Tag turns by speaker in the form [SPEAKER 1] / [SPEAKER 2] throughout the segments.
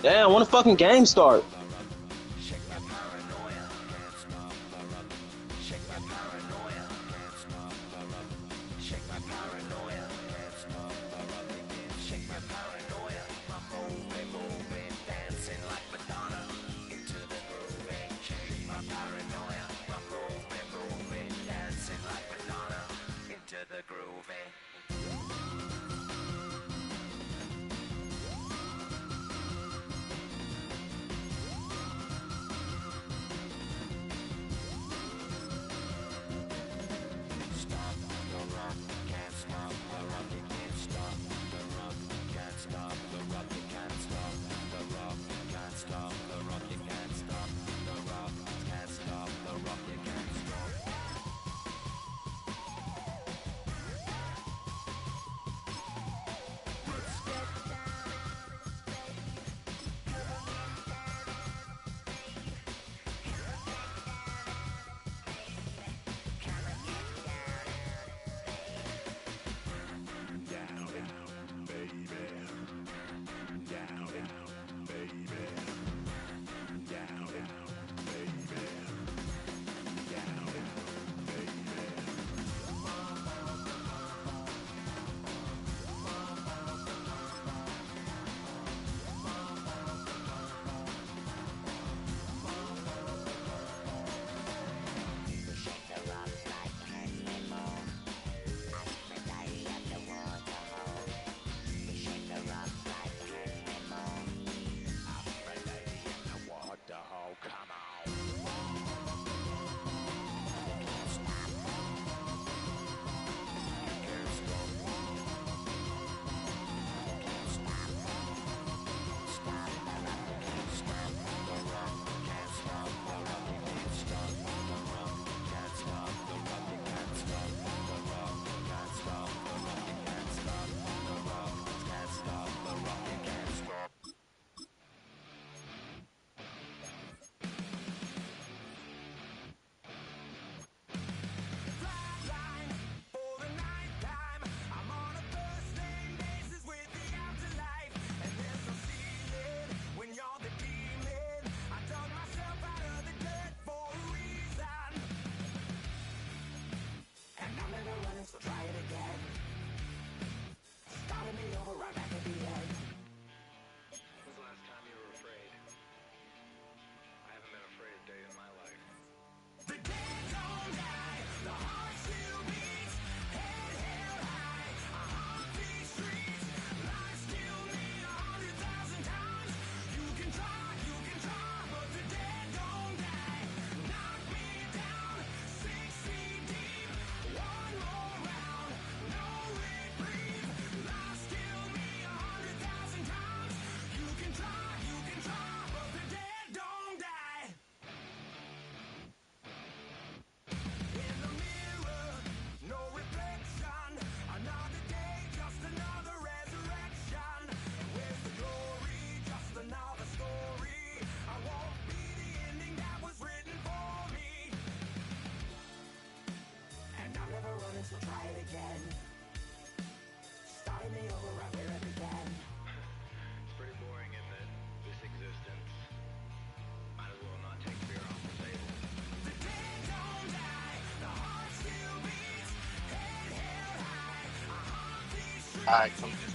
[SPEAKER 1] Damn, when the fucking game start?
[SPEAKER 2] Alright, come on.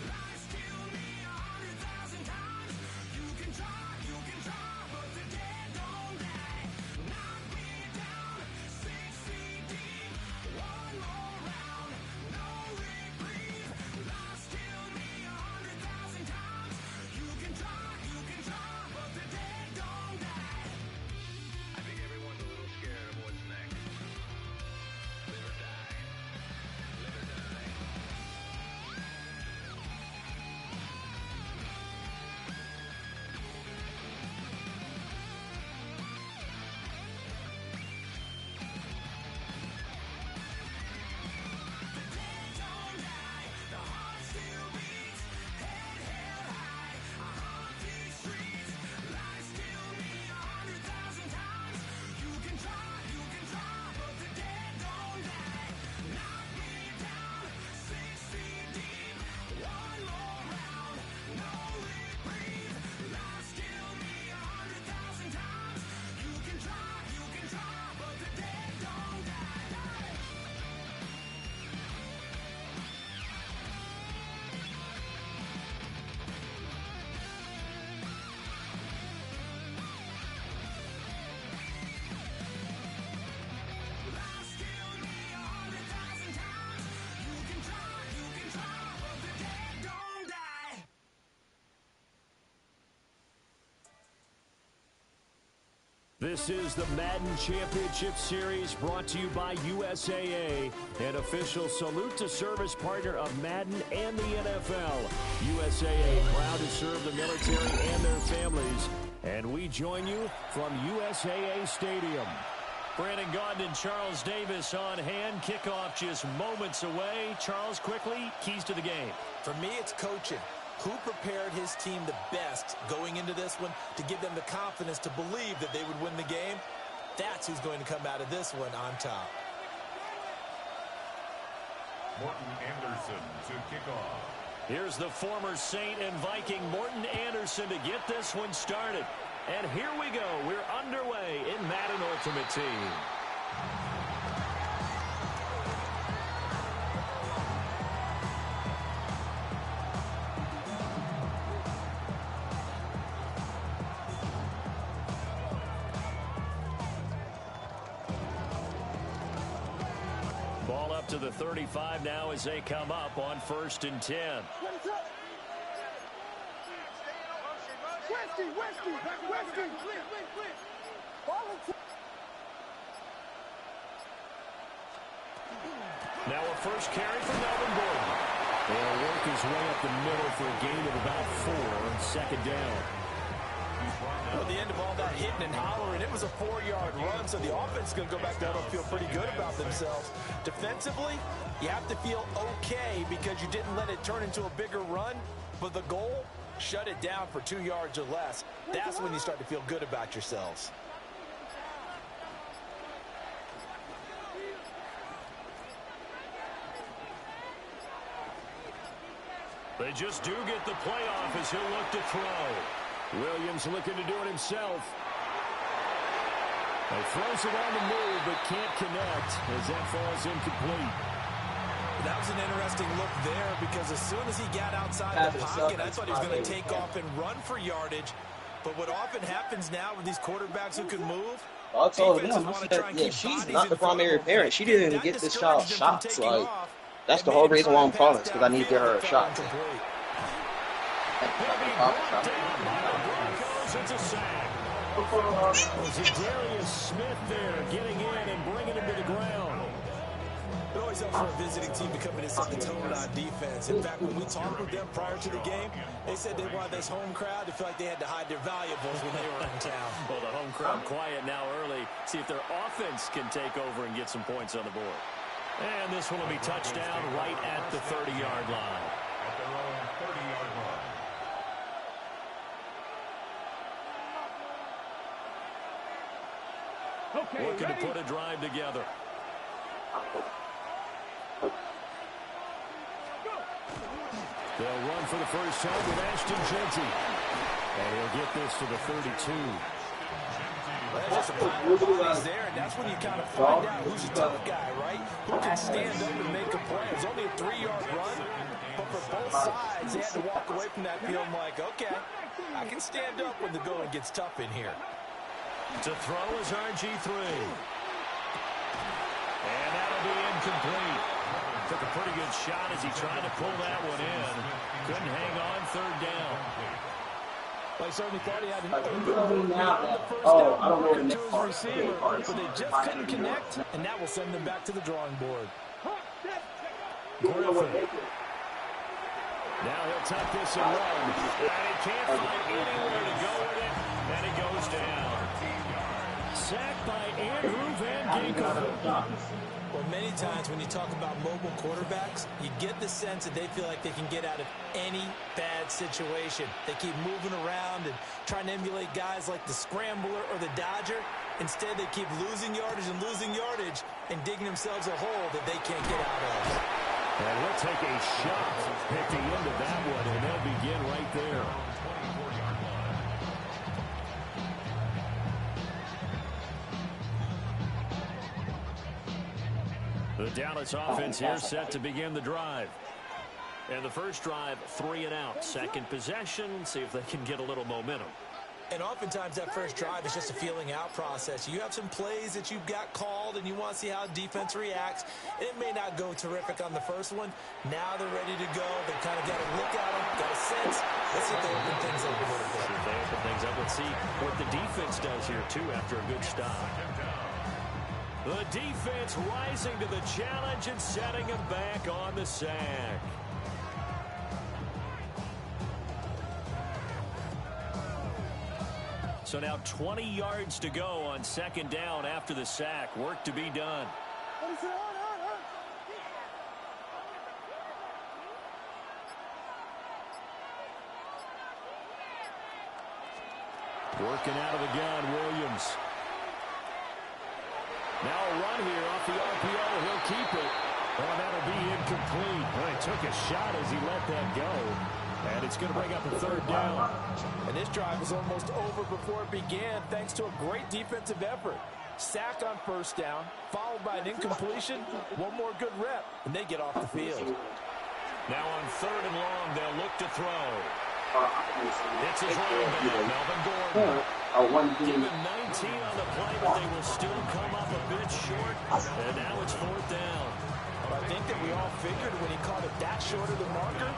[SPEAKER 2] This is the Madden Championship Series brought to you by USAA, an official salute to service partner of Madden and the NFL. USAA, proud to serve the military and their families. And we join you from USAA Stadium. Brandon Gaudin and Charles Davis on hand. Kickoff just moments away. Charles, quickly, keys to the game.
[SPEAKER 3] For me, it's coaching. Who prepared his team the best going into this one to give them the confidence to believe that they would win the game? That's who's going to come out of this one on top.
[SPEAKER 4] Morten Andersen to kick off.
[SPEAKER 2] Here's the former Saint and Viking Morten Andersen to get this one started. And here we go. We're underway in Madden Ultimate Team. Ball up to the 35 now as they come up on 1st and 10. Now a first carry from Melvin Gordon. They'll work his way up the middle for a gain of about 4, 2nd down.
[SPEAKER 3] At the end of all that hitting and hollering, it was a 4-yard run, so the offense is going to go back down and feel pretty good about themselves. Defensively, you have to feel okay because you didn't let it turn into a bigger run, but the goal, shut it down for 2 yards or less. That's when you start to feel good about yourselves.
[SPEAKER 2] They just do get the playoff as he'll look to throw. Williams looking to do it himself. He throws it on the move, but can't connect as that falls incomplete.
[SPEAKER 3] That was an interesting look there because as soon as he got outside the pocket, I thought he was going to take off and run for yardage. But what often happens now with these quarterbacks who can move,
[SPEAKER 1] I told him, she's not the primary parent. She didn't even get this child shots. Like, that's the whole reason why I'm calling, because I need to get her a shot.
[SPEAKER 2] It's a sack. Darius Smith there getting in and bringing him to the ground.
[SPEAKER 3] It always helps for a visiting team to come in and set the tone on defense. In fact, when we talked with them prior to the game, they said they wanted this home crowd to feel like they had to hide their valuables when they were in town.
[SPEAKER 2] Well, the home crowd quiet now early. See if their offense can take over and get some points on the board. And this one will be touchdown right at the 30-yard line.
[SPEAKER 4] At their own 30-yard line.
[SPEAKER 2] Okay, looking to put a drive together. They'll run for the first time with Ashton Jeanty. And he'll get this to the 32.
[SPEAKER 3] There's just a pile of bodies there, and that's when you kind of find out who's a tough guy, right? Who can stand up and make a play. It was only a 3-yard run, but for both sides, they had to walk away from that feeling like, okay, I can stand up when the going gets tough in here.
[SPEAKER 2] To throw is RG3. And that'll be incomplete. Took a pretty good shot as he tried to pull that one in. Couldn't hang on, 3rd down.
[SPEAKER 3] Well, I certainly thought he had an
[SPEAKER 1] I don't know the next part.
[SPEAKER 3] Receiver, but they just couldn't connect, and that will send them back to the drawing board.
[SPEAKER 2] Griffin. Now he'll tuck this and run. And he can't find anywhere to go with it, and he goes down. Sacked by Andrew Van Ginkel.
[SPEAKER 3] Well, many times when you talk about mobile quarterbacks, you get the sense that they feel like they can get out of any bad situation. They keep moving around and trying to emulate guys like the Scrambler or the Dodger. Instead, they keep losing yardage and digging themselves a hole that they can't get out of.
[SPEAKER 2] And we'll take a shot at the end of that one, and they'll begin right there. The Dallas offense here set to begin the drive. And the first drive, 3 and out. Second possession, see if they can get a little momentum.
[SPEAKER 3] And oftentimes that first drive is just a feeling out process. You have some plays that you've got called and you want to see how defense reacts. It may not go terrific on the first one. Now they're ready to go. They've kind of got to look at them, got a sense Let's see if they open things up a little bit.
[SPEAKER 2] See if they open things up. Let's see what the defense does here, too, after a good stop. The defense rising to the challenge and setting him back on the sack. So now 20 yards to go on second down after the sack. Work to be done. Working out of the gun, Williams. Now a run here off the RPO. He'll keep it. Oh, that'll be incomplete. Well, he took a shot as he let that go. And it's going to bring up a third down.
[SPEAKER 3] And this drive was almost over before it began thanks to a great defensive effort. Sack on first down, followed by an incompletion. One more good rep, and they get off the field.
[SPEAKER 2] Now on third and long, they'll look to throw. It's his running back, Melvin Gordon. Give him 19 on the play, but they will still come up a bit short. And now it's fourth down.
[SPEAKER 3] I think that we all figured when he caught it that short of the marker,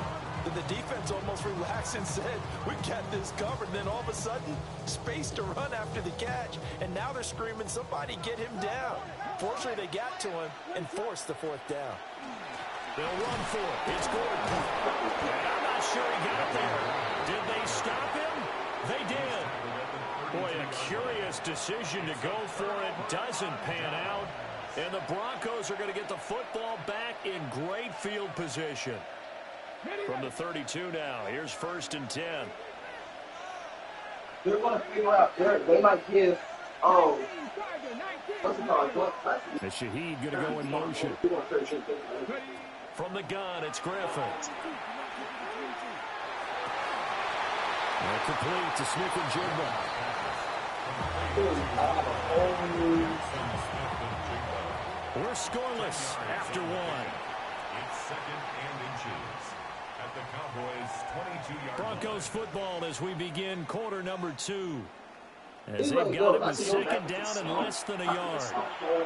[SPEAKER 3] that the defense almost relaxed and said, we got this covered. And then all of a sudden, space to run after the catch. And now they're screaming, somebody get him down. Fortunately, they got to him and forced the fourth down.
[SPEAKER 2] They'll run for it. It's Gordon. And I'm not sure he got there. Did they stop him? They did. Boy, a curious decision to go for it. Doesn't pan out. And the Broncos are going to get the football back in great field position. From the 32 now, here's first and 10.
[SPEAKER 1] They're going to figure out, they might give, what's it called?
[SPEAKER 2] And Shaheed going to go in motion. From the gun, it's Griffin. And complete to Smith and Jigba. We're scoreless after one.
[SPEAKER 4] It's second and inches at the Cowboys' 22-yard
[SPEAKER 2] Broncos football as we begin quarter number 2. As they've got it with second down and less than a yard.
[SPEAKER 5] Let's go.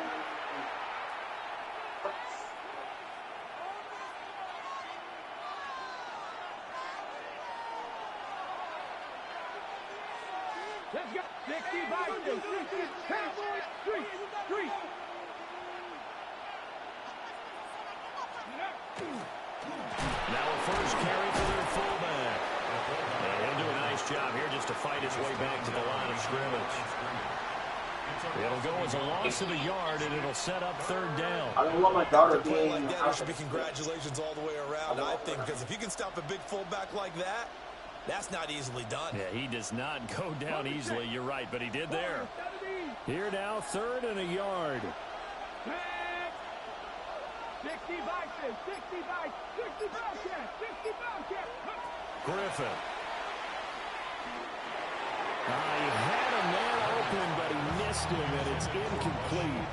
[SPEAKER 5] 65, 60, Cowboys, 3.
[SPEAKER 2] Now a first carry for their fullback. And he'll do a nice job here just to fight his way back to the line of scrimmage. It'll go as a loss of a yard, and it'll set up third down.
[SPEAKER 1] I don't want my daughter
[SPEAKER 3] Play
[SPEAKER 1] being
[SPEAKER 3] like that, there should be congratulations all the way around, I think, because if you can stop a big fullback like that, that's not easily done.
[SPEAKER 2] Yeah, he does not go down easily, you're right, but he did there. Here now, third and a yard.
[SPEAKER 5] 65, 60 Bobcat.
[SPEAKER 2] Griffin. He had a man open, but he missed him, and it's incomplete.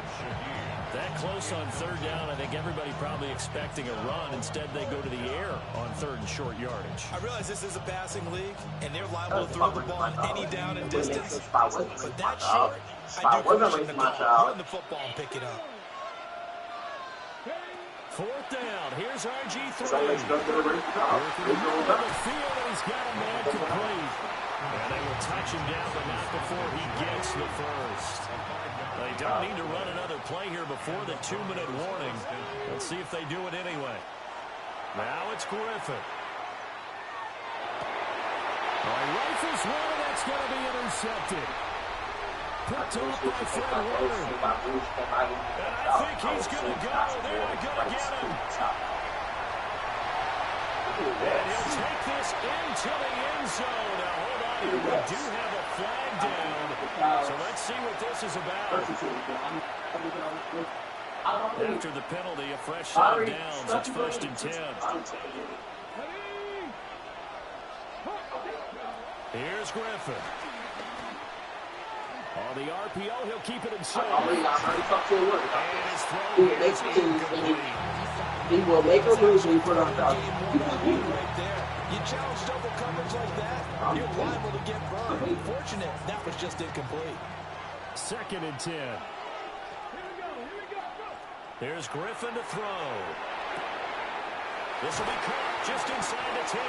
[SPEAKER 2] That close on third down, I think everybody probably expecting a run. Instead, they go to the air on third and short yardage.
[SPEAKER 3] I realize this is a passing league, and they're liable to throw the ball on any down and distance. But that short, I do question the call. Run the football and pick it up.
[SPEAKER 2] Fourth down. Here's RG3. Working over the field, and he's got a man complete. And they will touch him down, but not before he gets the first. They don't need to run another play here before the 2-minute warning. Let's see if they do it anyway. Now it's Griffin. Rifles one, and that's going to be intercepted. Picked off by Fred Warner. And I think he's going to go. They're not going to get him. And he'll take this into the end zone. Now, hold on here. We do have a flag down. So let's see what this is about. After the penalty, a fresh set of downs. It's first and 10. Here's Griffin. On the RPO, he'll keep it himself. And his throw is incomplete.
[SPEAKER 1] He will make a move and put on top.
[SPEAKER 3] Right there. You challenge double coverage like that, you're liable to get burned. Fortunate, that was just incomplete.
[SPEAKER 2] Second and 10. Here's Griffin to throw. This will be caught just inside the 10.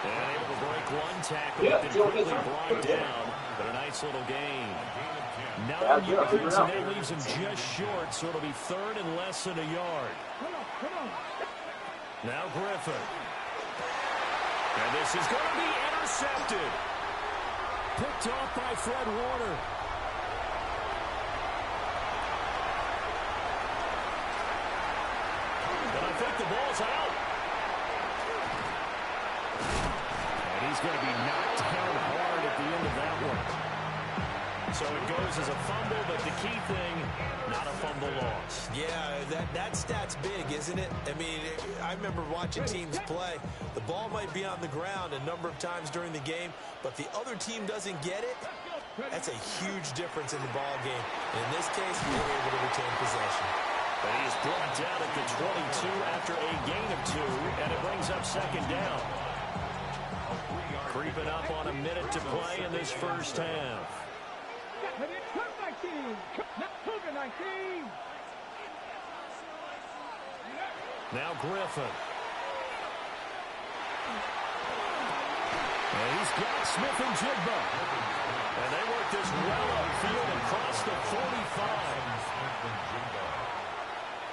[SPEAKER 2] And able to break one tackle, but then quickly brought down. But a nice little gain. 9 yards, and that leaves him just short, so it'll be third and less than a yard. Now Griffin. And this is going to be intercepted. Picked off by Fred Warner. And I think the ball's out. And he's going to be knocked down hard at the end of that one. So it goes as a fumble, but the key thing, not a fumble loss.
[SPEAKER 3] Yeah, that stat's big, isn't it? I mean, I remember watching teams play. The ball might be on the ground a number of times during the game, but the other team doesn't get it. That's a huge difference in the ball game. And in this case, they were able to retain possession.
[SPEAKER 2] But he is brought down at the 22 after a gain of 2, and it brings up second down. Creeping up on a minute to play in this first half. Now Griffin. And he's got Smith-Njigba. And they work this well upfield and cross the 45.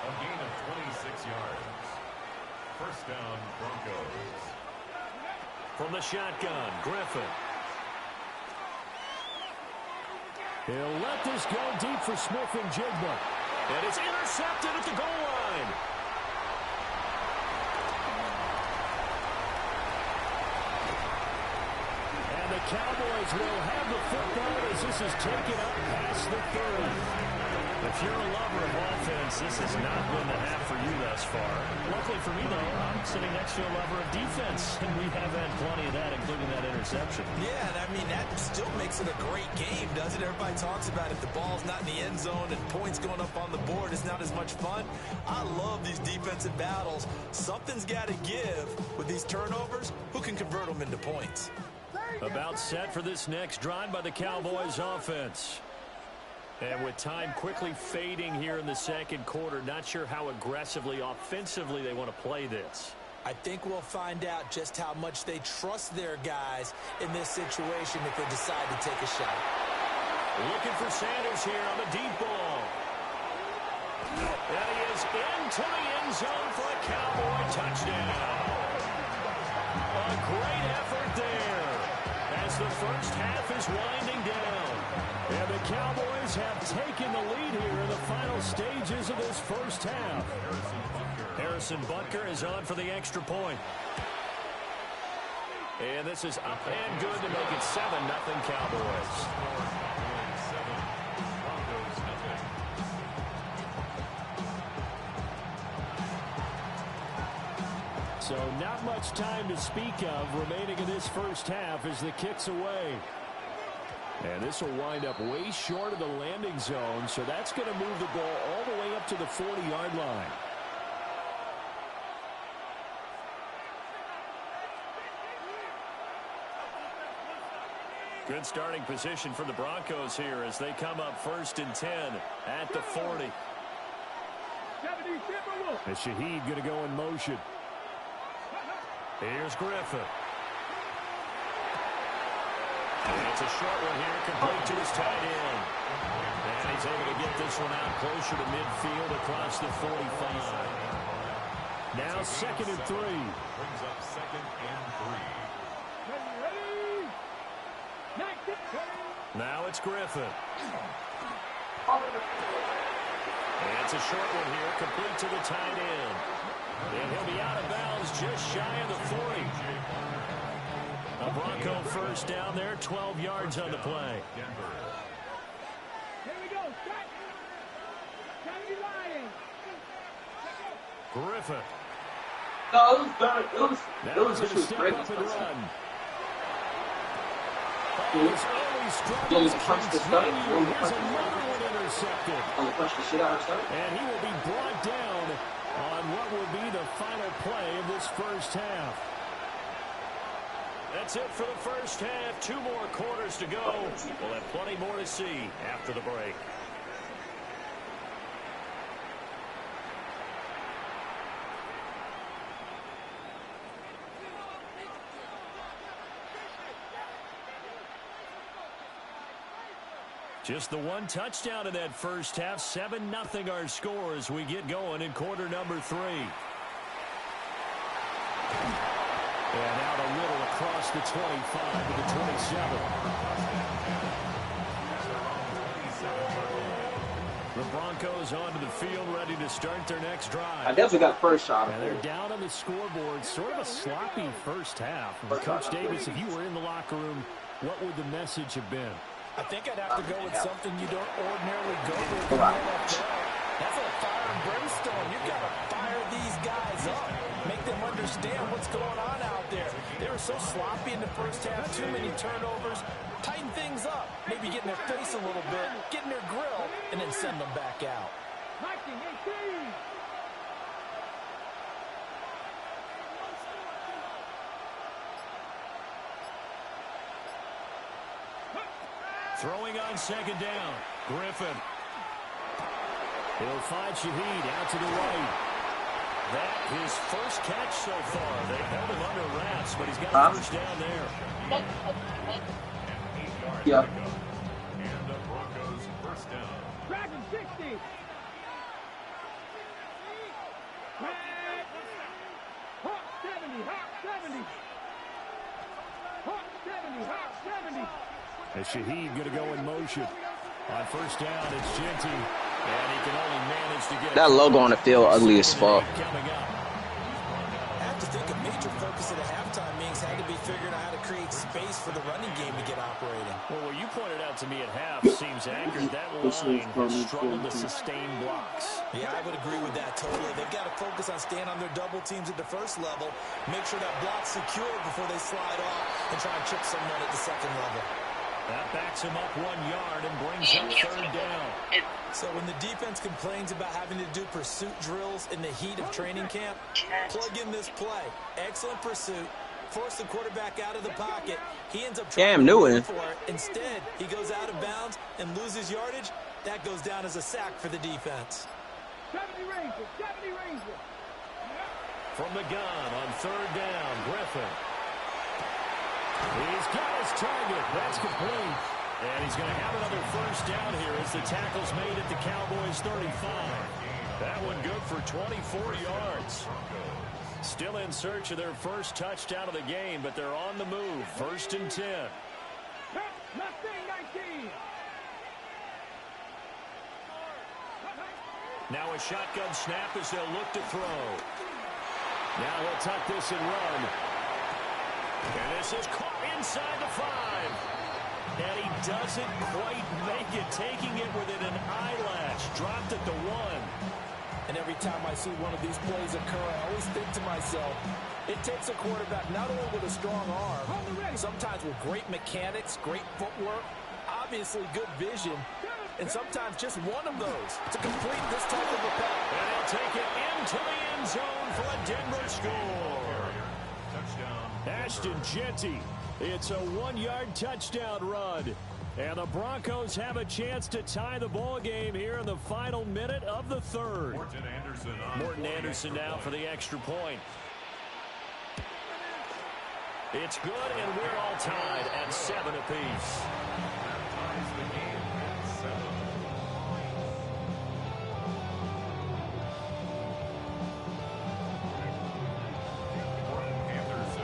[SPEAKER 4] A gain of 26 yards. First down, Broncos.
[SPEAKER 2] From the shotgun, Griffin. He'll let this go deep for Smith-Njigba. And it's intercepted at the goal line. And the Cowboys will have the football as this is taken up past the 30. If you're a lover of offense, this has not been the half for you thus far. Luckily for me, though, I'm sitting next to a lover of defense, and we have had plenty of that, including that interception.
[SPEAKER 3] Yeah, and I mean, that still makes it a great game, doesn't it? Everybody talks about it. The ball's not in the end zone and points going up on the board. It's not as much fun. I love these defensive battles. Something's got to give with these turnovers. Who can convert them into points?
[SPEAKER 2] About set for this next drive by the Cowboys offense. And with time quickly fading here in the second quarter, not sure how aggressively, offensively they want to play this.
[SPEAKER 3] I think we'll find out just how much they trust their guys in this situation if they decide to take a shot.
[SPEAKER 2] Looking for Sanders here on the deep ball. And he is into the end zone for a Cowboy touchdown. A great effort there as the first half is winding down. And the Cowboys have taken the lead here in the final stages of this first half. Harrison Butker is on for the extra point. And this is up and good to make it 7-0 Cowboys. So not much time to speak of remaining in this first half as the kick's away. And this will wind up way short of the landing zone, so that's going to move the ball all the way up to the 40-yard line. Good starting position for the Broncos here as they come up 1st and 10 at the 40. And Shaheed going to go in motion. Here's Griffin. And it's a short one here, complete to his tight end. And he's able to get this one out closer to midfield across the 45. Now 2nd and 3.
[SPEAKER 4] Brings up 2nd and 3.
[SPEAKER 2] Now it's Griffin. And it's a short one here, complete to the tight end. And he'll be out of bounds just shy of the 40. A Bronco first down there, 12 yards on the play.
[SPEAKER 5] Here we go.
[SPEAKER 2] Griffin.
[SPEAKER 1] No, it was
[SPEAKER 2] going to step up and run.
[SPEAKER 1] He's punched the stomach.
[SPEAKER 2] Here's another one intercepted.
[SPEAKER 1] Punched the shit out of his stomach.
[SPEAKER 2] And he will be brought down on what will be the final play of this first half. That's it for the first half. 2 more quarters to go. We'll have plenty more to see after the break. Just the one touchdown in that first half. 7-0 our score as we get going in quarter number 3. And out a little across the 25 to the 27. The Broncos onto the field, ready to start their next drive.
[SPEAKER 1] I definitely got first shot.
[SPEAKER 2] And they're down on the scoreboard. Sort of a sloppy first half. Coach Davis, if you were in the locker room, what would the message have been?
[SPEAKER 3] I think I'd have to go with something you don't ordinarily go with in the NFL. That's a fire and brimstone. You've got to fire these guys up. Make them understand what's going on out there. They were so sloppy in the first half. Too many turnovers. Tighten things up. Maybe get in their face a little bit. Get in their grill. And then send them back out.
[SPEAKER 5] 19-18.
[SPEAKER 2] Throwing on second down. Griffin. He'll find Shaheed out to the right. That his first catch so far. They held him under wraps, but he's got a first down there.
[SPEAKER 1] Yeah.
[SPEAKER 4] And the Broncos first down.
[SPEAKER 5] Dragon 60. Hawk 70. Hawk 70. Hawk 70. Hawk 70.
[SPEAKER 2] As Shaheed going to go in motion. On first down, it's Genty. And he can only manage to get
[SPEAKER 1] that logo on the field ugly as fuck.
[SPEAKER 3] I have to think a major focus of the halftime meetings had to be figuring out how to create space for the running game to get operating.
[SPEAKER 2] Well, what you pointed out to me at half seems accurate. That line has struggled to sustain blocks.
[SPEAKER 3] Yeah, I would agree with that totally. They've got to focus on staying on their double teams at the first level, make sure that block's secure before they slide off and try and chip someone at the second level.
[SPEAKER 2] That backs him up 1 yard and brings up third down.
[SPEAKER 3] So when the defense complains about having to do pursuit drills in the heat of training camp, plug in this play. Excellent pursuit. Force the quarterback out of the pocket. He ends up trying to run for it. Instead, he goes out of bounds and loses yardage. That goes down as a sack for the defense.
[SPEAKER 5] 70 Rangers. 70 Rangers.
[SPEAKER 2] From the gun on third down, Griffin. He's got his target. That's complete. And he's going to have another first down here as the tackle's made at the Cowboys' 35. That one good for 24 yards. Still in search of their first touchdown of the game, but they're on the move. First and 10.
[SPEAKER 5] Mustang 19.
[SPEAKER 2] Now a shotgun snap as they'll look to throw. Now he'll tuck this and run. And this is caught inside the 5. And he doesn't quite make it, taking it within an eyelash. Dropped at the 1.
[SPEAKER 3] And every time I see one of these plays occur, I always think to myself, it takes a quarterback not only with a strong arm, sometimes with great mechanics, great footwork, obviously good vision, and sometimes just one of those to complete this type of a pass.
[SPEAKER 2] And he'll take it into the end zone for a Denver score. Ashton Genty. It's a 1-yard touchdown run. And the Broncos have a chance to tie the ball game here in the final minute of the third. Morton Anderson now for the extra point. It's good, and we're all tied at 7 apiece.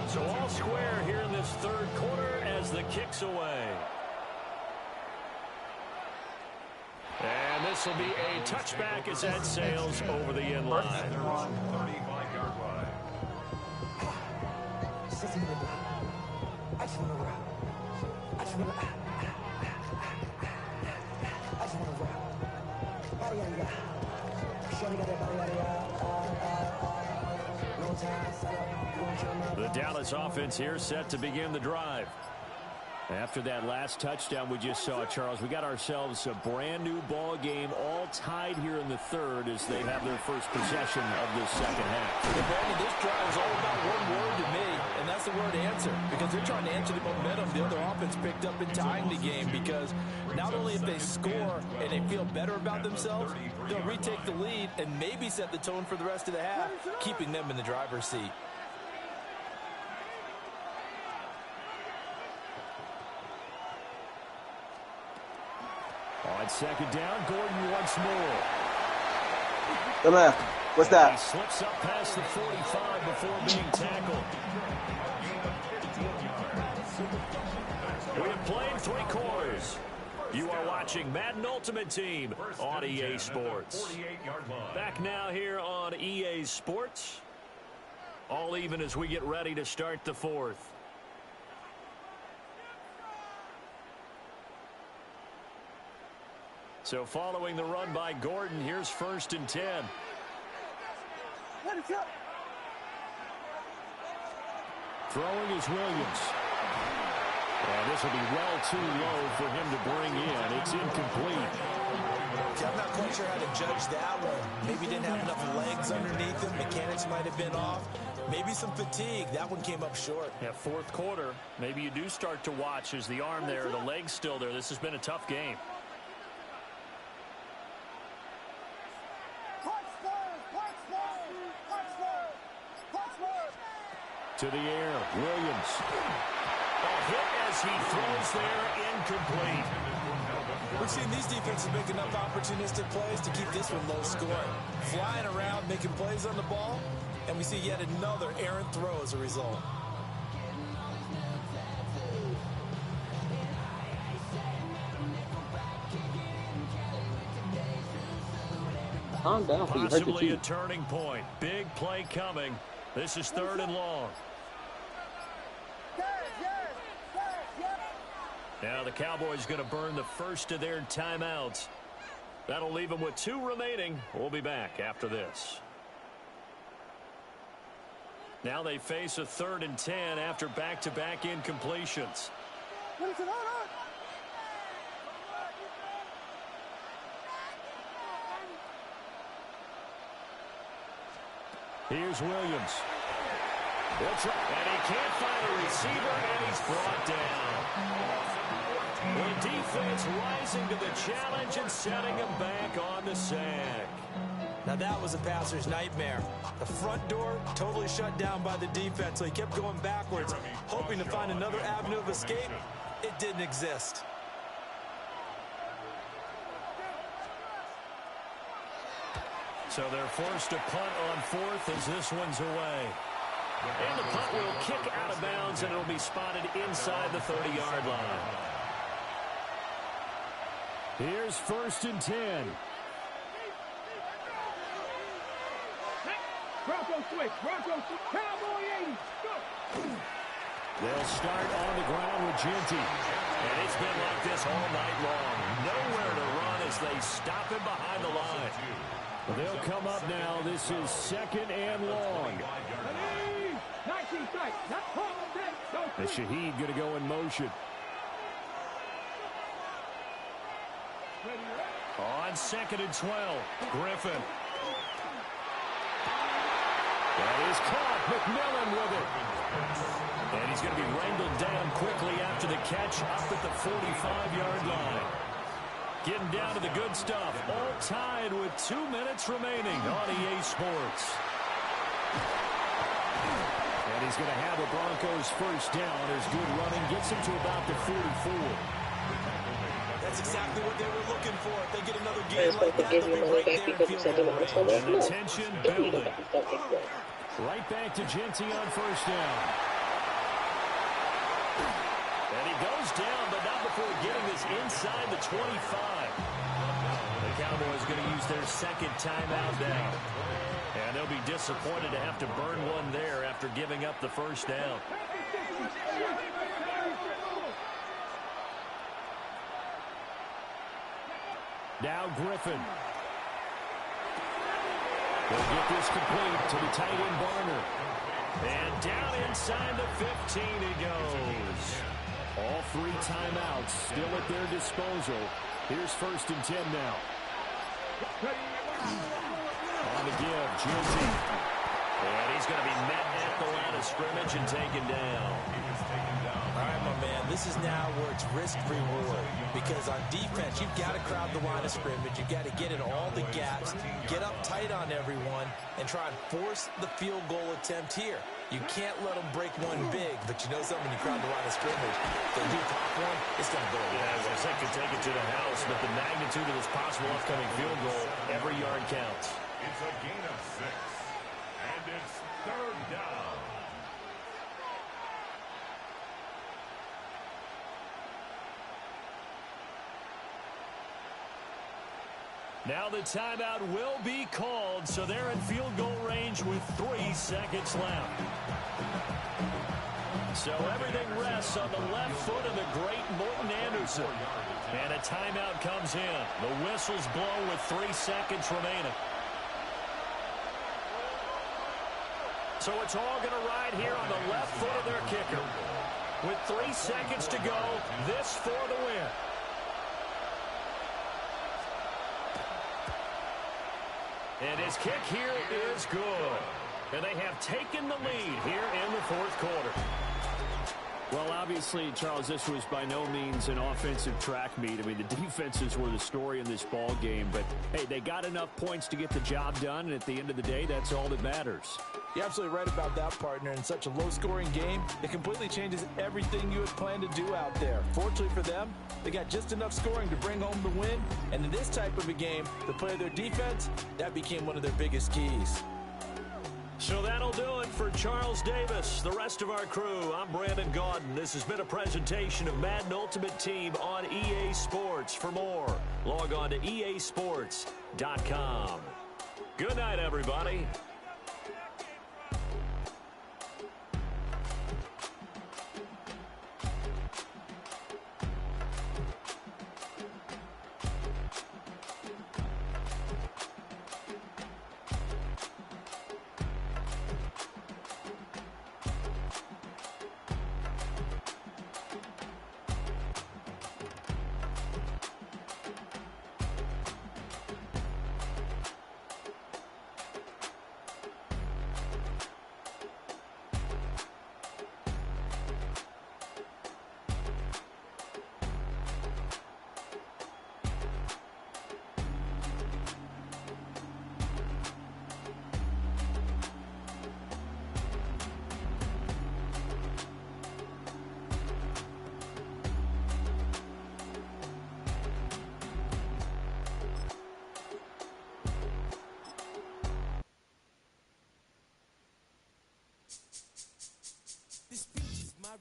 [SPEAKER 2] So all square here in this third quarter as the kick's away. And this will be a touchback as that sails over the end line.
[SPEAKER 4] 35-yard line.
[SPEAKER 2] The Dallas offense here set to begin the drive. After that last touchdown we just saw, Charles, we got ourselves a brand new ball game, all tied here in the third as they have their first possession of this second half.
[SPEAKER 3] Brandon, this drive is all about one word to me, and that's the word answer, because they're trying to answer the momentum the other offense picked up in tying the game, because not only if they score and they feel better about themselves, they'll retake the lead and maybe set the tone for the rest of the half, keeping them in the driver's seat.
[SPEAKER 2] On second down, Gordon once more.
[SPEAKER 1] Come on. What's that?
[SPEAKER 2] He slips up past the 45 before being tackled. We have played 3 quarters. You are watching Madden Ultimate Team on EA Sports. Back now here on EA Sports. All even as we get ready to start the 4th. So following the run by Gordon, here's 1st and 10. Throwing is Williams. And this will be well too low for him to bring in. It's incomplete.
[SPEAKER 3] I'm not quite sure how to judge that one. Maybe didn't have enough legs underneath him. Mechanics might have been off. Maybe some fatigue. That one came up short.
[SPEAKER 2] Yeah, 4th quarter. Maybe you do start to watch as the arm there, the leg's still there. This has been a tough game. To the air, Williams. A hit as he throws there, incomplete.
[SPEAKER 3] We've seen these defenses make enough opportunistic plays to keep this one low scoring. Flying around, making plays on the ball, and we see yet another errant throw as a result.
[SPEAKER 1] Calm down, for you hurt your
[SPEAKER 2] Possibly a
[SPEAKER 1] teeth.
[SPEAKER 2] turning point. Big play coming. This is 3rd and long. Now the Cowboys going to burn the first of their timeouts. That'll leave them with 2 remaining. We'll be back after this. Now they face a 3rd and 10 after back-to-back incompletions. Here's Williams. And he can't find a receiver, and he's brought down. The defense rising to the challenge and setting him back on the sack.
[SPEAKER 3] Now that was a passer's nightmare. The front door totally shut down by the defense, so he kept going backwards, hoping to find another avenue of escape. It didn't exist.
[SPEAKER 2] So they're forced to punt on 4th as this one's away. And the punt will kick out of bounds, and it'll be spotted inside the 30-yard line. Here's 1st and 10.
[SPEAKER 5] Bronco switch. Bronco switch. Cowboy 80. Go.
[SPEAKER 2] They'll start on the ground with Ginty. And it's been like this all night long. Nowhere to run as they stop him behind the line. They'll come up now. This is 2nd and long.
[SPEAKER 5] 19 strikes.
[SPEAKER 2] The Shaheed going to go in motion. On 2nd and 12, Griffin. That is caught. McMillan with it. And he's going to be wrangled down quickly after the catch up at the 45-yard line. Getting down to the good stuff. All tied with 2 minutes remaining on EA Sports. And he's going to have the Broncos first down as good running gets him to about the 44.
[SPEAKER 3] That's exactly what they were looking for. If they get another game like that, they'll be right there in field goal range.
[SPEAKER 2] And the tension building. Right back to Ginty on first down. And he goes down, but not before getting this inside the 25. The Cowboys going to use their 2nd timeout now. And they'll be disappointed to have to burn one there after giving up the first down. Now Griffin. They'll get this complete to the tight end Barner. And down inside the 15 he goes. All 3 timeouts still at their disposal. Here's 1st and 10 now. On the give, Ginty. And he's going to be met at the line of scrimmage and taken down.
[SPEAKER 3] All right, my man, this is now where it's risk-reward. Because on defense, you've got to crowd the line of scrimmage. You've got to get in all the gaps, get up tight on everyone, and try and force the field goal attempt here. You can't let them break one big, but you know something, when you crowd the line of scrimmage, if they do pop one, it's going to go.
[SPEAKER 2] Yeah, as I said, could take it to the house, but the magnitude of this possible upcoming field goal, every yard counts.
[SPEAKER 4] It's a gain of 6, and it's 3rd down.
[SPEAKER 2] Now the timeout will be called, so they're in field goal range with 3 seconds left. So everything rests on the left foot of the great Morten Andersen. And a timeout comes in. The whistle's blown with 3 seconds remaining. So it's all going to ride here on the left foot of their kicker. With 3 seconds to go, this for the win. And his kick here is good. And they have taken the lead here in the 4th quarter. Well, obviously, Charles, this was by no means an offensive track meet. I mean, the defenses were the story in this ball game. But, hey, they got enough points to get the job done. And at the end of the day, that's all that matters.
[SPEAKER 3] You're absolutely right about that, partner. In such a low-scoring game, it completely changes everything you had planned to do out there. Fortunately for them, they got just enough scoring to bring home the win. And in this type of a game, to play their defense, that became one of their biggest keys.
[SPEAKER 2] So that'll do it for Charles Davis, the rest of our crew. I'm Brandon Gaudin. This has been a presentation of Madden Ultimate Team on EA Sports. For more, log on to easports.com. Good night, everybody.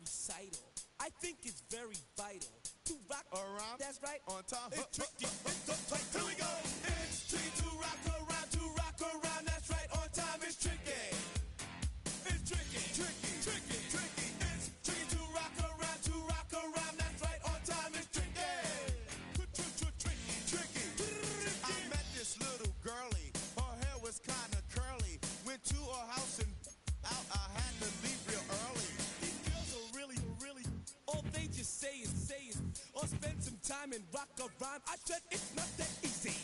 [SPEAKER 6] Recital. I think it's very vital to rock around. That's right. On time. It's tricky. It's uptight. Here we go. It's tricky to rock around. To rock around. That's right. On time. It's tricky. It's tricky. Tricky. Tricky. Tricky. It's tricky to rock around. To rock around. That's right. On time. It's tricky. Tricky. Tricky. I met this little girlie. Her hair was kind of curly. Went to her house and out. I had to leave real early. All they just say is, or spend some time and rock a rhyme. I said it's not that easy.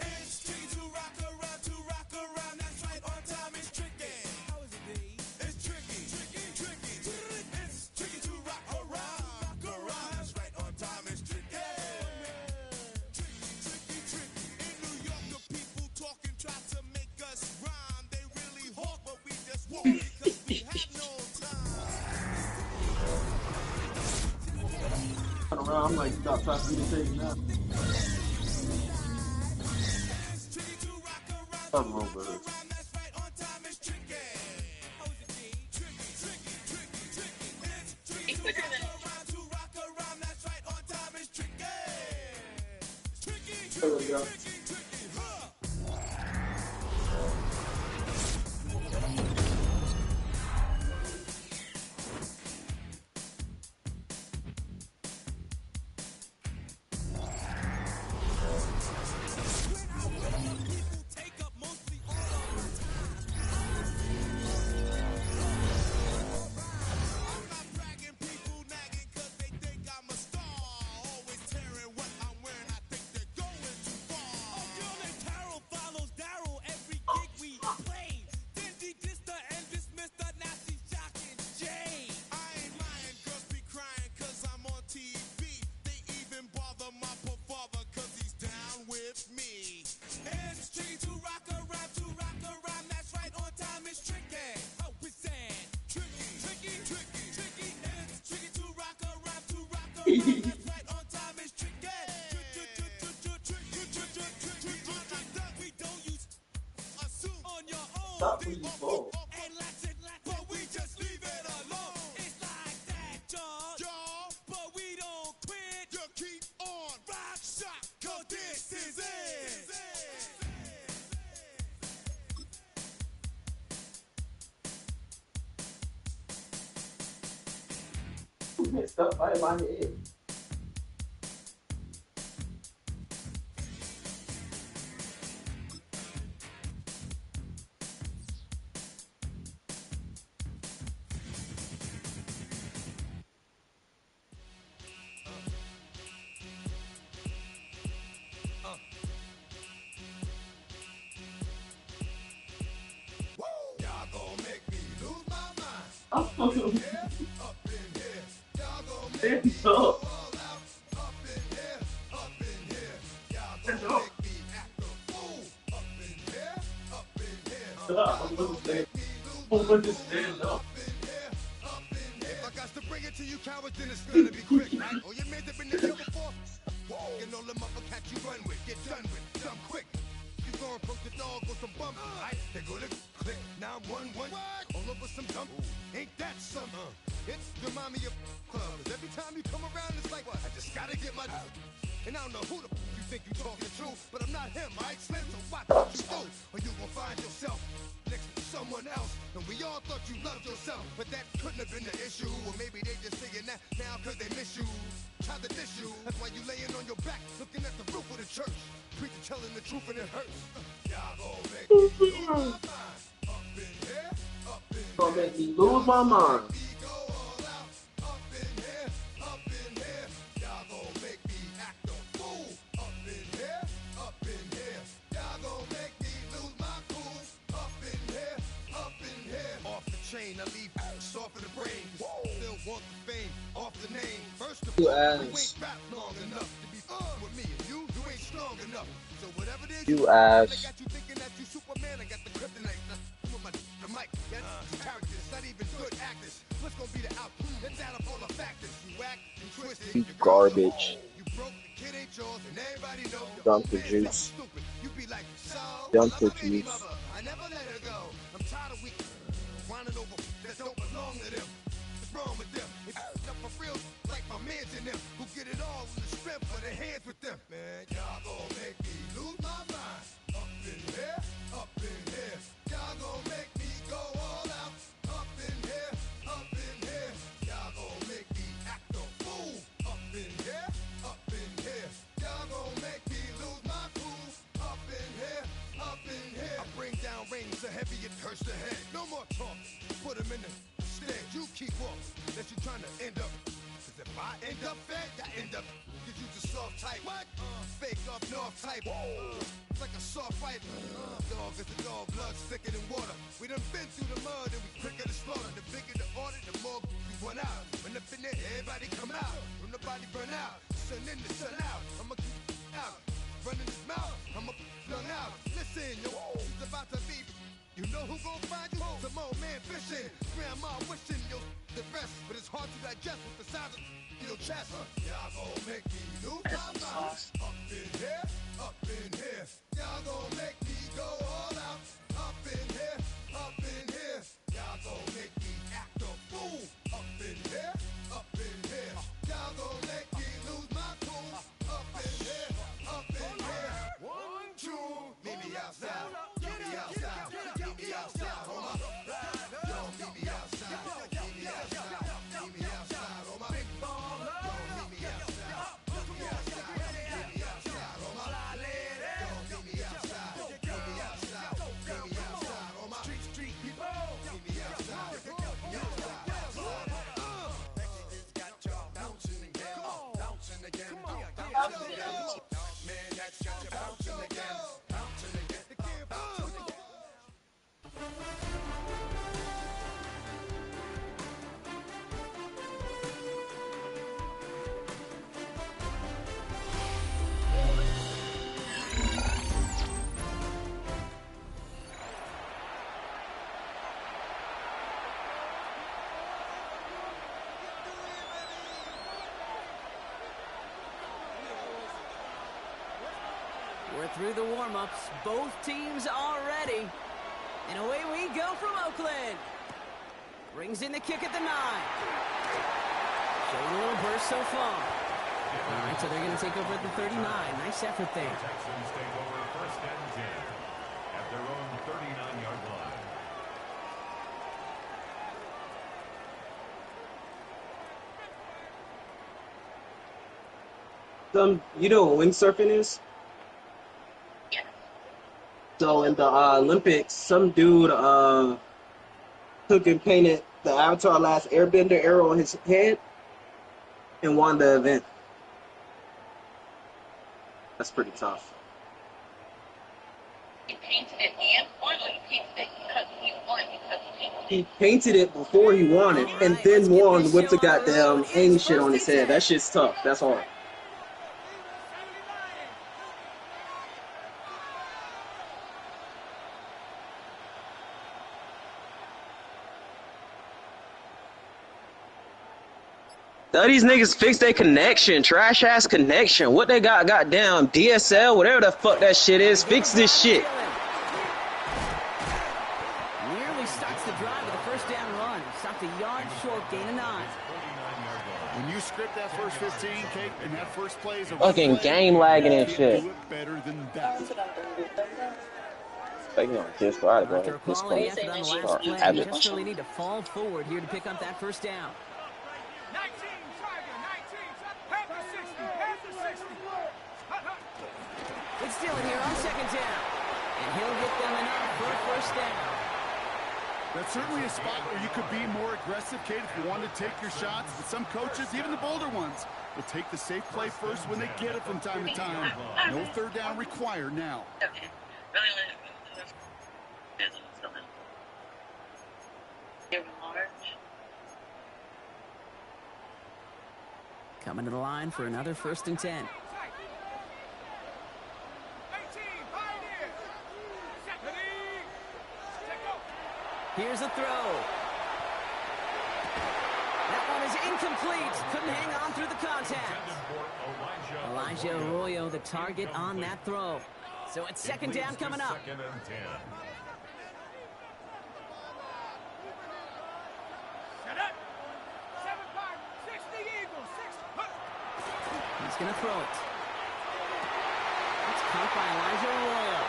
[SPEAKER 6] It's tricky to rock around, that's right, on time it's tricky. How is it, Dave? It's tricky. It's tricky to rock around, that's right, on time it's tricky. Tricky. In New York, the people talking try to make us rhyme. They really hawk, but we just won't because we have no time.
[SPEAKER 1] Around, I'm like, stop trying to do the thing now. A little bit. There we go.
[SPEAKER 6] That's right on time is tricky. We don't use assume on your own.
[SPEAKER 1] Stop putting these balls.
[SPEAKER 6] And let's it, but we just leave it alone. It's like that, y'all. But we don't quit. You keep on rock shot, 'cause this is it.
[SPEAKER 1] Stuff right in my head.
[SPEAKER 6] Y'all gon' make me lose my mind.
[SPEAKER 1] Oh,
[SPEAKER 6] Up in here. Y'all gon' make
[SPEAKER 1] there
[SPEAKER 6] me
[SPEAKER 1] you go.
[SPEAKER 6] all out. Up in here. Y'all gon' make me act a fool. Up in here.
[SPEAKER 1] I'm gonna stand. I'm gonna stand up.
[SPEAKER 6] If I got to bring it to you cowards, then it's gonna be quick, right? Oh, your man's have been there before? And all them other cats you run with, get done with, done quick. You go and approach the dog with some bumps, right? They go to click 911, all over some dump. Ain't that something? It's remind me of club. 'Cause every time you come around, it's like, I just gotta get my. And I don't know who the you think you talking to, but I'm not him, right? Slim, so watch what you do, or you gon' find yourself next to someone else. And we all thought you loved yourself, but that couldn't have been the issue. Or maybe they just saying that now 'cause they miss you. Tried to diss you, that's why you laying on your back, looking at the roof of the church. Preacher telling the truth and it hurts. Y'all gon' make me lose my mind. Up in here, up in here.
[SPEAKER 1] Gonna make me lose my mind.
[SPEAKER 6] We go all out. Up in here, up in here. Y'all gon' make me act a fool. Up in here, up in here. Y'all gon' make me lose my cool. Up in here, up in here. Off the chain, I leave soft in the brain. Still want the fame, off the name. First of all, you ain't rap long enough to be with me. And you ain't strong enough. So whatever it is
[SPEAKER 1] You
[SPEAKER 6] I
[SPEAKER 1] ass.
[SPEAKER 6] got you thinking that you Superman. I got the kryptonite. With my the mic. That's characters, not even good actors. What's gonna be the outcome? Let's add up all the factors. You act, you twisted.
[SPEAKER 1] You
[SPEAKER 6] your girl's
[SPEAKER 1] garbage.
[SPEAKER 6] old. You broke, the kid ain't yours, and everybody knows your
[SPEAKER 1] Dump
[SPEAKER 6] old
[SPEAKER 1] the
[SPEAKER 6] man's
[SPEAKER 1] juice.
[SPEAKER 6] stupid. You be like, so
[SPEAKER 1] Dump
[SPEAKER 6] I
[SPEAKER 1] the
[SPEAKER 6] love my baby
[SPEAKER 1] juice.
[SPEAKER 6] mother. I never let her go. I'm tired of weak whining over that don't belong to them. What's wrong with them? If it's up for real, like my mans in them, who get it all in the strength of their hands with them. Man, y'all gon' make me lose my mind. Up in here, up in here. Y'all gon' make me go all out. Up in here, up in here. Y'all gon' make me act a fool. Up in here, up in here. Y'all gon' make me lose my cool. Up in here, up in here. I bring down rain so heavy it hurts the head. No more talk. Put him in the stand. You keep walking. That you trying to end up. 'Cause if I end up fed, I end up. Cause you the soft type. What? Fake up north type. It's like a soft fight. Dog is a dog, blood thicker than water. We done been through the mud and we quicker to slaughter. The bigger the order, the more we run out. When up in there, everybody come out. When the body burn out, sun in the sun out. I'ma keep out. Running his mouth, I'ma flung out. Listen, yo, it's about to be. You know who gon' find you? Some old man fishing. Grandma wishing you'll the best, but it's hard to digest with the sound of your chest. Y'all gon' make me lose my mind. Up in here, up in here. Y'all gon' make me go all out. Up in here, up in here. Y'all gon' make me act a fool. Up in here, up in here. Y'all gon' make me lose my cool. Up in here, up in here. 1, 2, meet me outside. Meet me outside. Meet me outside. Hold my. Yo, meet me outside. Meet me outside. Meet me outside. Hold my. Yo, meet me outside. Meet me outside. Meet me outside. Hold my. Yo, meet me outside. Meet me outside. Meet me outside. Hold my. Street people. Meet me outside. Meet me outside. Got y'all bouncing again. Bouncing again. Bouncing again. Man, that's got you bouncing again. Bouncing again. Bouncing again.
[SPEAKER 7] through the warm-ups. Both teams are ready. And away we go from Oakland. Brings in the kick at the 9. Showing a little burst so far. All right, so they're going to take over at the 39. Nice effort there.
[SPEAKER 4] Texans take over first and 10 at their own 39-yard line.
[SPEAKER 1] You know what windsurfing is?
[SPEAKER 8] Yes.
[SPEAKER 1] So in the Olympics, some dude took and painted the Avatar Last Airbender arrow on his head and won the event. That's pretty tough.
[SPEAKER 8] He painted it and won, or he painted it because he won because he painted it?
[SPEAKER 1] He painted it before he won it and then won with the goddamn hang shit on his head. That shit's tough. That's hard. Now these niggas fix their connection, trash ass connection. What they got, goddamn DSL, whatever the fuck that shit is, fix this shit.
[SPEAKER 7] Nearly starts the drive with a first down run. Stopped a yard short, gain of 9.
[SPEAKER 9] When you script that first 15, Kate, and that first play is a
[SPEAKER 1] Fucking game lagging and shit.
[SPEAKER 9] do it better than that.
[SPEAKER 1] Speaking on this, right, bro.
[SPEAKER 7] After a
[SPEAKER 1] This
[SPEAKER 7] quality
[SPEAKER 1] play.
[SPEAKER 7] effort on the last play, you
[SPEAKER 1] Average.
[SPEAKER 7] just really need to fall forward here to pick up that first down.
[SPEAKER 5] 19, Tiger, 19. Half the 60, half the 60.
[SPEAKER 7] It's Dillon here on second down. And he'll get them enough for a first down.
[SPEAKER 9] That's certainly a spot where you could be more aggressive, Kate, if you want to take your shots. But some coaches, even the bolder ones, will take the safe play first when they get it from time to time. No third down required now.
[SPEAKER 8] Okay. Really large.
[SPEAKER 7] Coming to the line for another first and 10.
[SPEAKER 5] 18, Pioneer. Ready. Take go.
[SPEAKER 7] Here's a throw. That one is incomplete. Couldn't hang on through the contact. Elijah Arroyo, the target on that throw. So it's second down coming up.
[SPEAKER 4] Second and 10.
[SPEAKER 5] Set up. 7-5, 60 Eagles, 6.
[SPEAKER 7] He's going to throw it. It's caught by Elijah Arroyo.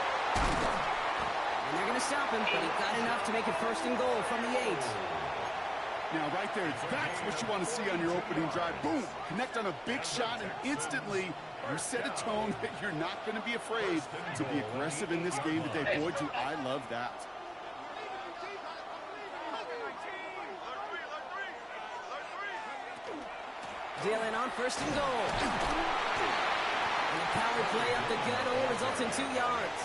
[SPEAKER 7] And they're going to stop him, but he got enough to make it first and goal from the 8.
[SPEAKER 9] Now, right there, that's what you want to see on your opening drive. Boom! Connect on a big shot, and instantly you set a tone that you're not going to be afraid to be aggressive in this game today. Boy, do I love that.
[SPEAKER 7] Dillon on first and goal. And a power play up the gut only results in 2 yards.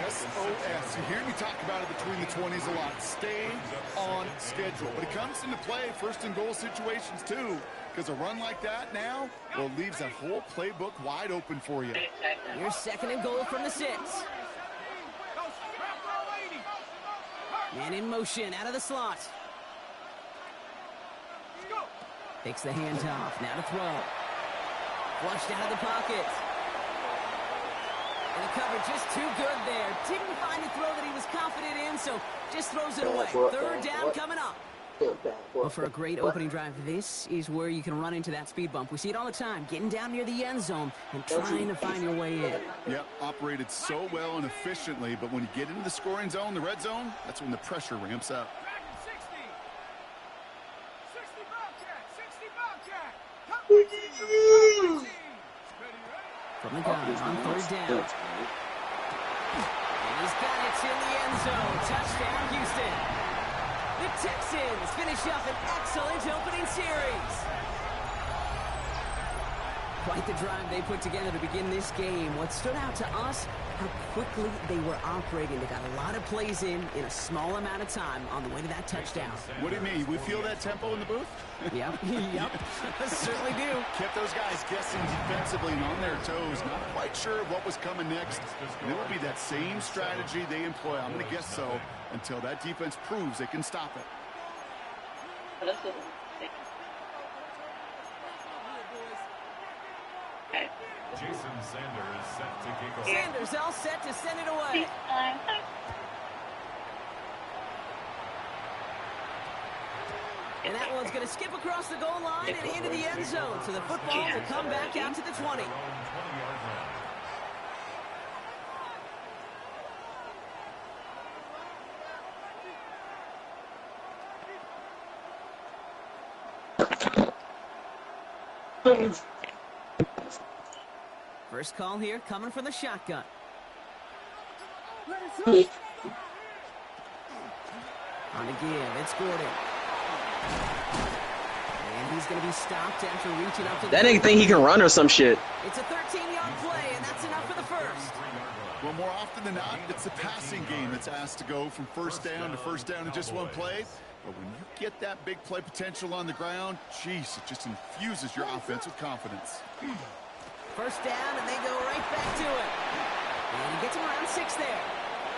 [SPEAKER 9] SOS. You hear me talk about it between the 20s a lot. Stay on schedule. But it comes into play first and goal situations too. Because a run like that now, well, leaves that whole playbook wide open for you.
[SPEAKER 7] Here's second and goal from the 6. Man in motion out of the slot. Takes the handoff. Now to throw. Flushed out of the pocket. And the cover just too good there. Didn't find a throw that he was confident in, so just throws it away. Third down coming up. Well, for a great opening drive, this is where you can run into that speed bump. We see it all the time, getting down near the end zone and trying to find your way in.
[SPEAKER 9] Yep, operated so well and efficiently, but when you get into the scoring zone, the red zone, that's when the pressure ramps up.
[SPEAKER 5] 60 Bobcat.
[SPEAKER 7] From the gun on third down. And he's got it in the end zone. Touchdown, Houston. The Texans finish up an excellent opening series. Quite the drive they put together to begin this game. What stood out to us, how quickly they were operating. They got a lot of plays in a small amount of time on the way to that touchdown.
[SPEAKER 9] What do you mean? We feel that tempo in the booth?
[SPEAKER 7] Yep, yep, certainly do.
[SPEAKER 9] Kept those guys guessing defensively and on their toes, not quite sure of what was coming next. And it will be that same strategy they employ, I'm going to guess so, until that defense proves they can stop it.
[SPEAKER 8] Okay.
[SPEAKER 4] Jason Sanders set to kick off.
[SPEAKER 7] Sanders all set to send it away. And that one's going to skip across the goal line and into the end zone. So the football will come back out to the 20. First call here coming from the shotgun. On the give, it's Gordon. And he's going to be stopped after reaching up to the...
[SPEAKER 1] That nigga think he can run or some shit.
[SPEAKER 7] It's a 13-yard play, and that's enough for the first.
[SPEAKER 9] Well, more often than not, it's the passing game that's asked to go from first down to first down in just one play. But when you get that big play potential on the ground, jeez, it just infuses your offense with confidence.
[SPEAKER 7] First down, and they go right back to it. And he gets him around 6 there.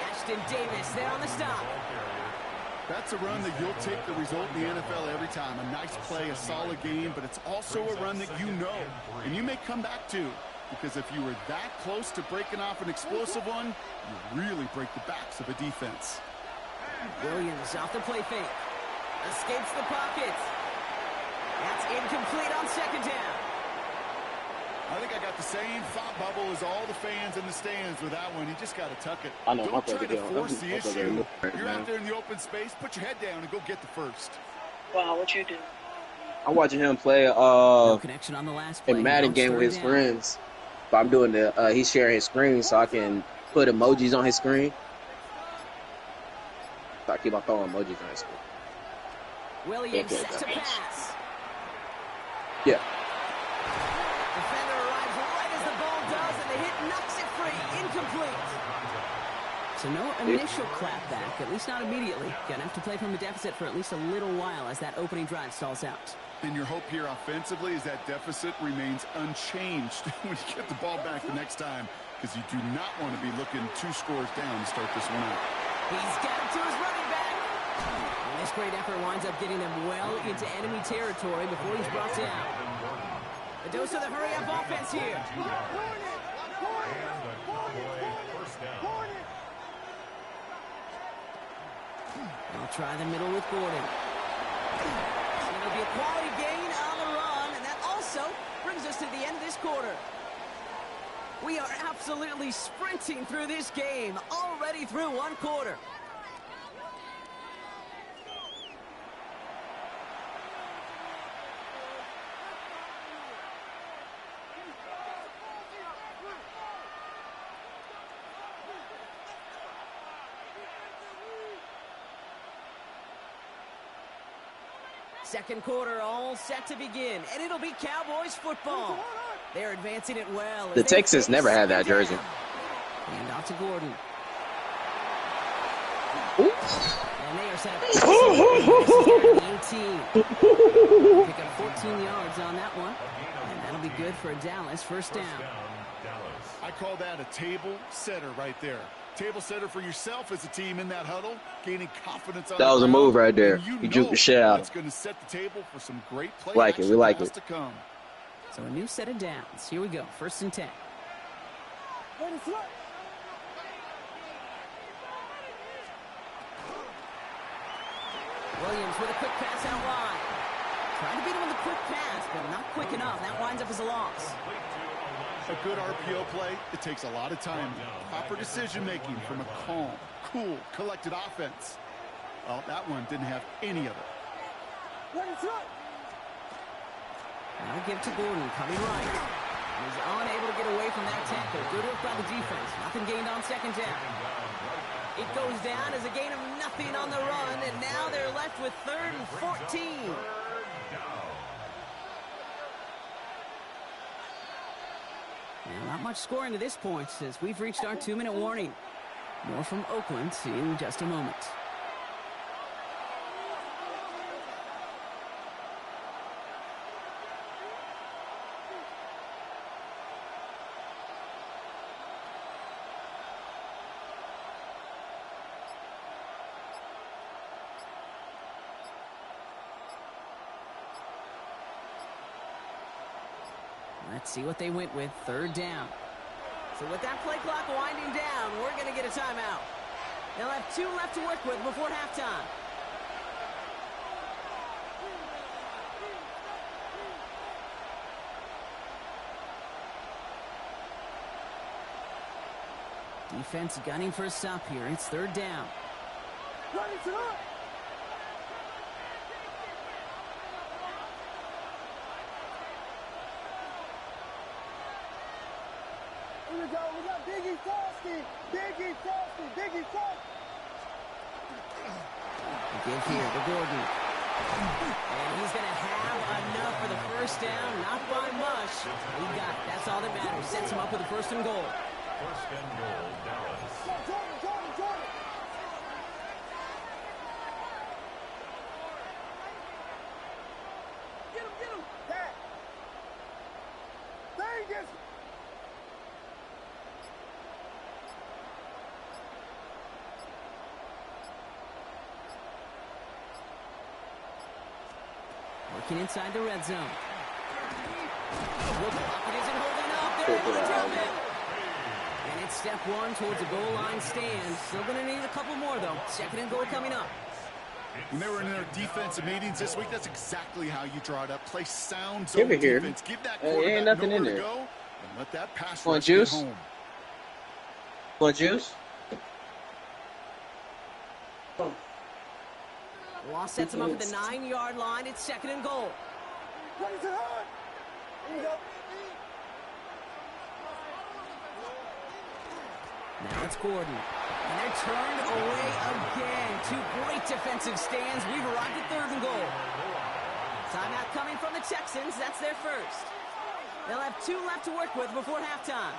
[SPEAKER 7] Ashton Davis there on the stop.
[SPEAKER 9] That's a run that you'll take the result in the NFL every time. A nice play, a solid game, but it's also a run that you know, and you may come back to. Because if you were that close to breaking off an explosive one, you really break the backs of a defense.
[SPEAKER 7] Williams off the play fake. Escapes the pocket. That's incomplete on second down.
[SPEAKER 9] I think I got the same thought bubble as all the fans in the stands with that one. You just got to tuck it.
[SPEAKER 1] I know,
[SPEAKER 9] Don't
[SPEAKER 1] my
[SPEAKER 9] try
[SPEAKER 1] brother
[SPEAKER 9] to
[SPEAKER 1] doing-
[SPEAKER 9] force the
[SPEAKER 1] my brother
[SPEAKER 9] issue.
[SPEAKER 1] doing it,
[SPEAKER 9] You're
[SPEAKER 1] man.
[SPEAKER 9] out there in the open space. Put your head down and go get the first.
[SPEAKER 8] Wow, what you do?
[SPEAKER 1] I'm watching him play
[SPEAKER 7] No connection on the last play.
[SPEAKER 1] a Madden game with his friends. But I'm doing the he's sharing his screen so I can put emojis on his screen. So I keep on throwing emojis on his screen.
[SPEAKER 7] Williams
[SPEAKER 1] Okay,
[SPEAKER 7] set to pass.
[SPEAKER 1] Yeah.
[SPEAKER 7] Defender arrives right as the ball does, and the hit knocks it free. Incomplete. So no initial clapback, at least not immediately. Gonna have to play from a deficit for at least a little while as that opening drive stalls out.
[SPEAKER 9] And your hope here offensively is that deficit remains unchanged when you get the ball back the next time, because you do not want to be looking 2 scores down to start this one out.
[SPEAKER 7] He's got it to his running back. And this great effort winds up getting them well into enemy territory before he's brought down. A dose of the hurry-up offense here. They'll try the middle with Gordon. It'll be a quality gain on the run, and that also brings us to the end of this quarter. We are absolutely sprinting through this game, already through 1 quarter. Second quarter all set to begin, and it'll be Cowboys football. They're advancing it well.
[SPEAKER 1] The Texans never had that jersey.
[SPEAKER 7] And off to Gordon.
[SPEAKER 1] Oops.
[SPEAKER 7] And they are set up 18. Pick up 14 yards on that one. And that'll be good for Dallas. First down.
[SPEAKER 9] I call that a table setter right there. Table setter for yourself as a team in that huddle, gaining confidence on
[SPEAKER 1] That was a move right there. He juked the shit out.
[SPEAKER 9] It's going to set the table for some great play
[SPEAKER 1] Like it. We like it.
[SPEAKER 9] to come.
[SPEAKER 7] So a new set of downs. Here we go. First and 10. Williams with a quick pass out wide. Trying to beat him with a quick pass, but not quick enough. That winds up as a loss.
[SPEAKER 9] A good RPO play, it takes a lot of time. Proper decision-making from a calm, cool, collected offense. Well, that one didn't have any of it.
[SPEAKER 7] Now give to Gordon, coming right. He's unable to get away from that tackle. Good work by the defense. Nothing gained on second down. It goes down as a gain of nothing on the run, and now they're left with 3rd and 14. And not much scoring to this point as we've reached our 2-minute warning. More from Oakland in just a moment. Let's see what they went with. Third down. So with that play clock winding down, we're going to get a timeout. They'll have 2 left to work with before halftime. Defense gunning for a stop here. It's third down.
[SPEAKER 6] Here we go. We got Biggie Frosty. Biggie Frosty. Biggie Frosty.
[SPEAKER 7] Give here to Gordon. And he's going to have enough for the first down. Not by much. He got it. That's all that matters. Sets him up with a first and goal.
[SPEAKER 4] First and goal, Dallas.
[SPEAKER 6] Jordan. Get him. Dad. Vegas.
[SPEAKER 7] Working inside the red zone. The pocket isn't holding up. They're able to drop it. And it's step 1 towards a goal line stand. Still going to need a couple more, though. Second and goal coming up.
[SPEAKER 9] When they were in their defensive meetings this week, that's exactly how you draw it up. Play sound zone defense. Give that quarterback
[SPEAKER 10] ain't nothing in
[SPEAKER 9] nowhere
[SPEAKER 10] there.
[SPEAKER 9] to go, and let that pass
[SPEAKER 10] Want
[SPEAKER 9] rush
[SPEAKER 10] juice?
[SPEAKER 9] get home.
[SPEAKER 10] Want juice?
[SPEAKER 7] Loss sets him up at the 9-yard line. It's second and goal. Now it's Gordon. And they're turned away again. 2 great defensive stands. We've arrived at third and goal. Timeout coming from the Texans. That's their first. They'll have 2 left to work with before halftime.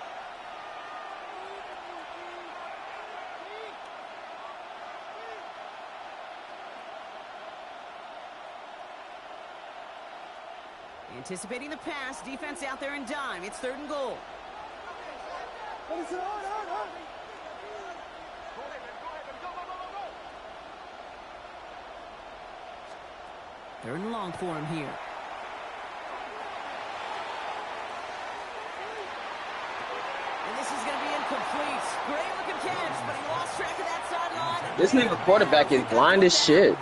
[SPEAKER 7] Anticipating the pass, defense out there in dime. It's third and goal. Third and long for him here. And this is going to be incomplete. Great looking catch, but he lost track of that sideline.
[SPEAKER 10] This nigga quarterback is blind as shit.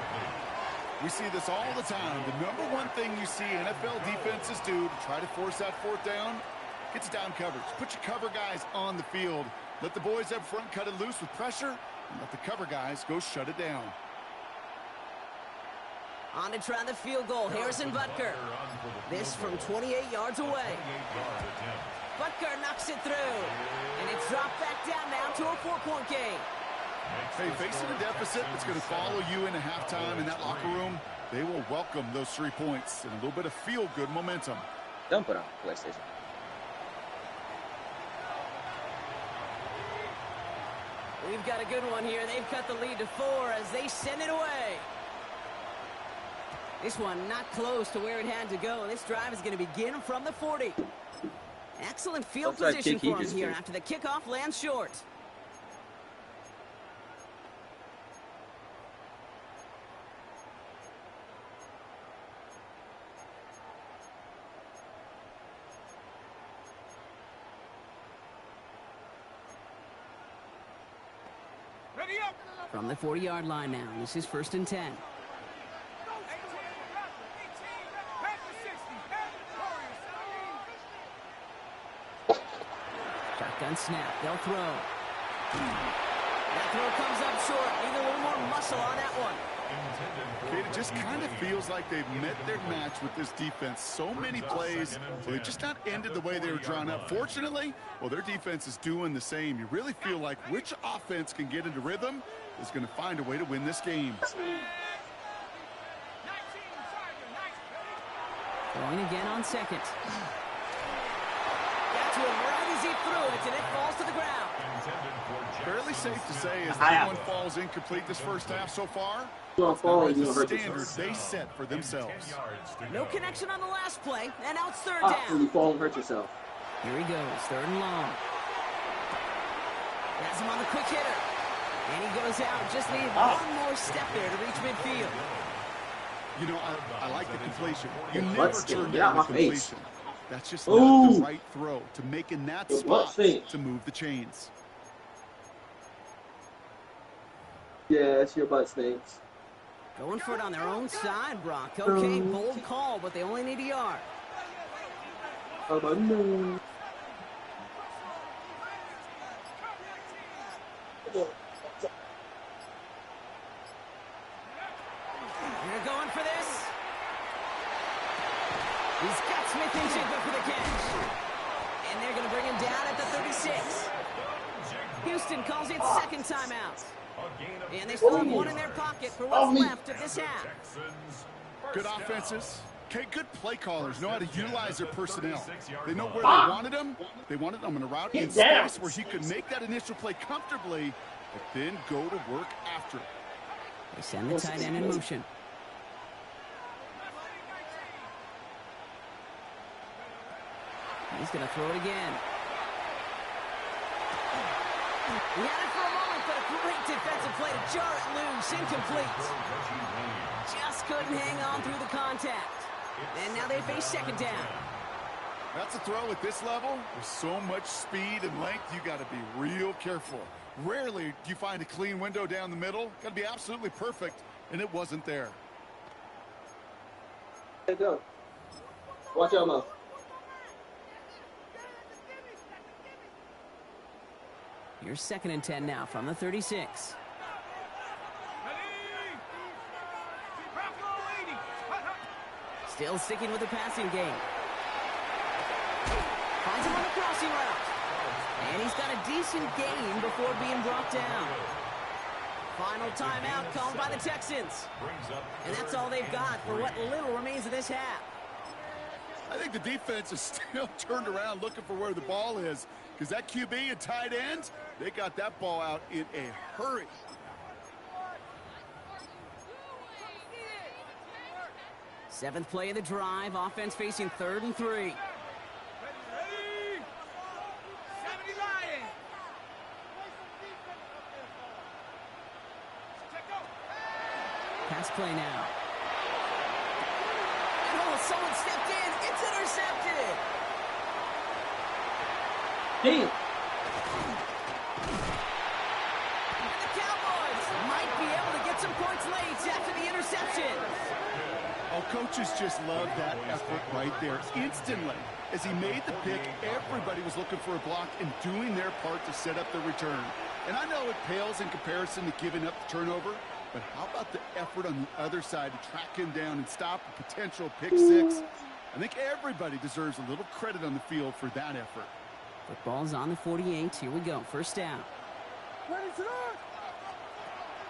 [SPEAKER 9] We see this all the time. The number one thing you see NFL defenses do to try to force that fourth down, it's down coverage. Put your cover guys on the field. Let the boys up front cut it loose with pressure, and let the cover guys go shut it down.
[SPEAKER 7] On to try the field goal, Harrison Butker. This from 28 yards away. Butker knocks it through, and it's dropped back down now to a 4-point game.
[SPEAKER 9] Hey, facing a deficit that's going to follow you into halftime in that locker room, they will welcome those 3 points and a little bit of feel-good momentum.
[SPEAKER 10] Don't put on PlayStation.
[SPEAKER 7] We've got a good one here. They've cut the lead to 4 as they send it away. This one not close to where it had to go. This drive is going to begin from the 40. Excellent field position for him here after the kickoff lands short. From the 40-yard line now, this is first and 10. Shotgun snap, they'll throw. That throw comes up short. Need a little more muscle on that one.
[SPEAKER 9] It just kind of feels like they've met their match with this defense. So many plays, so they just not ended the way they were drawn up. Fortunately, well, their defense is doing the same. You really feel like which offense can get into rhythm is going to find a way to win this game.
[SPEAKER 7] Going again on second. Got to him right as he threw it, and it falls to the ground.
[SPEAKER 9] Fairly safe to say as everyone falls incomplete this first half so far. The standard they set for themselves.
[SPEAKER 7] No connection on the last play, and now it's third down.
[SPEAKER 1] You fall and hurt yourself.
[SPEAKER 7] Here he goes, third and long. Has him on the quick hitter. And he goes out, just needed one more step there to reach midfield.
[SPEAKER 9] You know, I like the completion. You never turn down the completion. That's just not the right throw to make in that spot to move the chains.
[SPEAKER 1] Yeah, it's your butt stinks.
[SPEAKER 7] Going for it on their own side, Brock. Okay, bold call, but they only need a yard.
[SPEAKER 1] Oh, no.
[SPEAKER 7] They're going for this. He's got Smith in Jigba for the catch. And they're going to bring him down at the 36. Houston calls it second timeout. And they still have one in their pocket for what's left of this half.
[SPEAKER 9] Good offenses. Okay, good play callers know how to utilize their personnel. They know where they wanted them. They wanted them in a route in space where he could make that initial play comfortably, but then go to work after it.
[SPEAKER 7] They send the tight end in motion. He's going to throw it again. He had it for a moment, but a great defensive play to jar it loose. Incomplete. Just couldn't hang on through the contact. And now they face second down.
[SPEAKER 9] That's a throw at this level. With so much speed and length, you got to be real careful. Rarely do you find a clean window down the middle. Got to be absolutely perfect, and it wasn't there.
[SPEAKER 1] There you go. Watch your mouth.
[SPEAKER 7] Here's 2nd and 10 now from the 36. Still sticking with the passing game. Finds him on the crossing route. And he's got a decent gain before being brought down. Final timeout called by the Texans. And that's all they've got for what little remains of this half.
[SPEAKER 9] I think the defense is still turned around looking for where the ball is, because that QB and tight ends, they got that ball out in a hurry.
[SPEAKER 7] Seventh play of the drive. Offense facing 3rd and 3. Pass play now. Oh, someone stepped in. It's intercepted.
[SPEAKER 1] Damn.
[SPEAKER 7] And the Cowboys might be able to get some points late after the interception.
[SPEAKER 9] Oh, coaches just love that effort right there. Instantly, as he made the pick, everybody was looking for a block and doing their part to set up the return. And I know it pales in comparison to giving up the turnover, but how about the effort on the other side to track him down and stop a potential pick six? I think everybody deserves a little credit on the field for that effort.
[SPEAKER 7] Football's on the 48. Here we go. First down.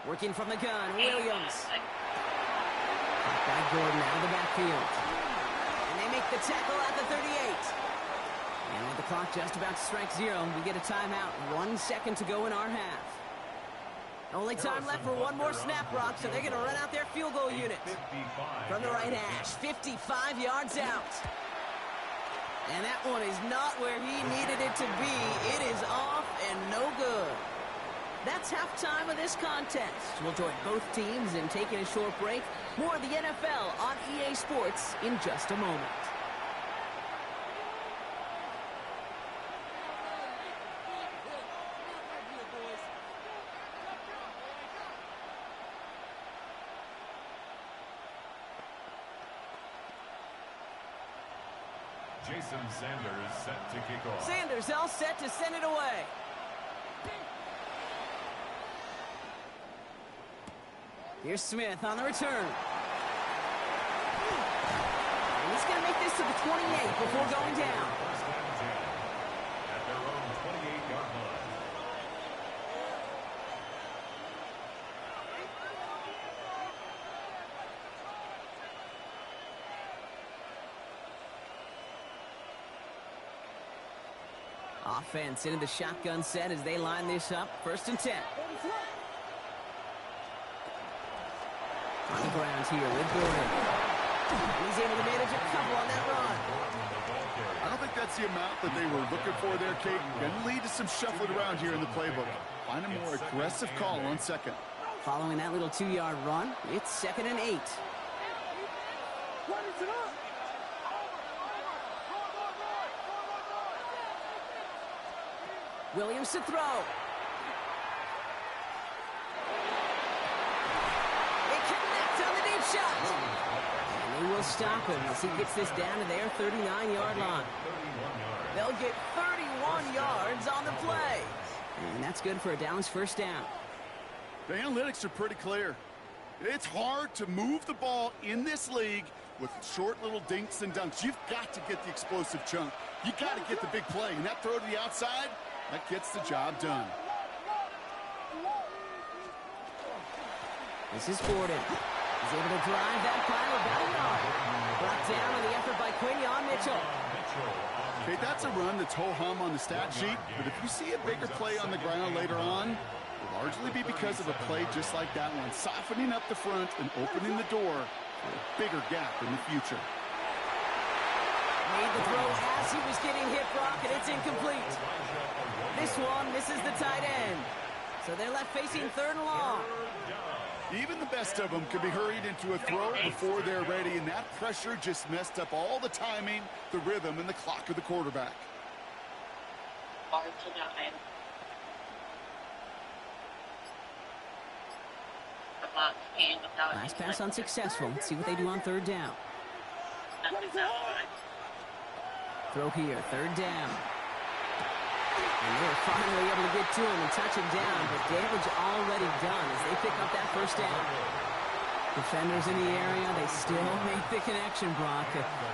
[SPEAKER 7] Working from the gun, Williams. By Gordon out of the backfield. And they make the tackle at the 38. And with the clock just about to strike 0, we get a timeout. 1 second to go in our half. Only time left for one more snap, Brock, so they're going to run out their field goal unit. From the right hash, 55 yards out. And that one is not where he needed it to be. It is off and no good. That's halftime of this contest. We'll join both teams in taking a short break. More of the NFL on EA Sports in just a moment.
[SPEAKER 4] Jason Sanders set to kick off.
[SPEAKER 7] Sanders all set to send it away. Here's Smith on the return. And he's going to make this to the 28 before going down.
[SPEAKER 4] First and 10 at their own 28-yard line.
[SPEAKER 7] Offense into the shotgun set as they line this up. 1st and 10. On the ground here with Gordon. He's able to manage a couple on that run.
[SPEAKER 9] I don't think that's the amount that they were looking for there, Kate. Going to lead to some shuffling around here in the playbook. Find a more aggressive call on second.
[SPEAKER 7] Following that little 2-yard run, it's 2nd and 8. Williams to throw. They connect on the deep shot. And they will stop him as he gets this down to their 39-yard line. They'll get 31 yards on the play. And that's good for a Dallas first down.
[SPEAKER 9] The analytics are pretty clear. It's hard to move the ball in this league with short little dinks and dunks. You've got to get the explosive chunk. You got to get the big play. And that throw to the outside, that gets the job done.
[SPEAKER 7] This is Gordon. He's able to drive that pile about a yard. Brought down on the effort by Quinion Mitchell.
[SPEAKER 9] Okay, that's a run that's ho-hum on the stat sheet, but if you see a bigger play on the ground later on, it'll largely be because of a play just like that one, softening up the front and opening the door for a bigger gap in the future.
[SPEAKER 7] Made the throw as he was getting hit, Brock, and it's incomplete. This one misses the tight end. So they're left facing third and long.
[SPEAKER 9] Even the best of them can be hurried into a throw before they're ready, and that pressure just messed up all the timing, the rhythm, and the clock of the quarterback.
[SPEAKER 7] Last pass unsuccessful. Let's see what they do on third down. Throw here, third down. And they're finally able to get to him and touch him down, but damage already done as they pick up that first down. Defenders in the area, they still make the connection, Brock.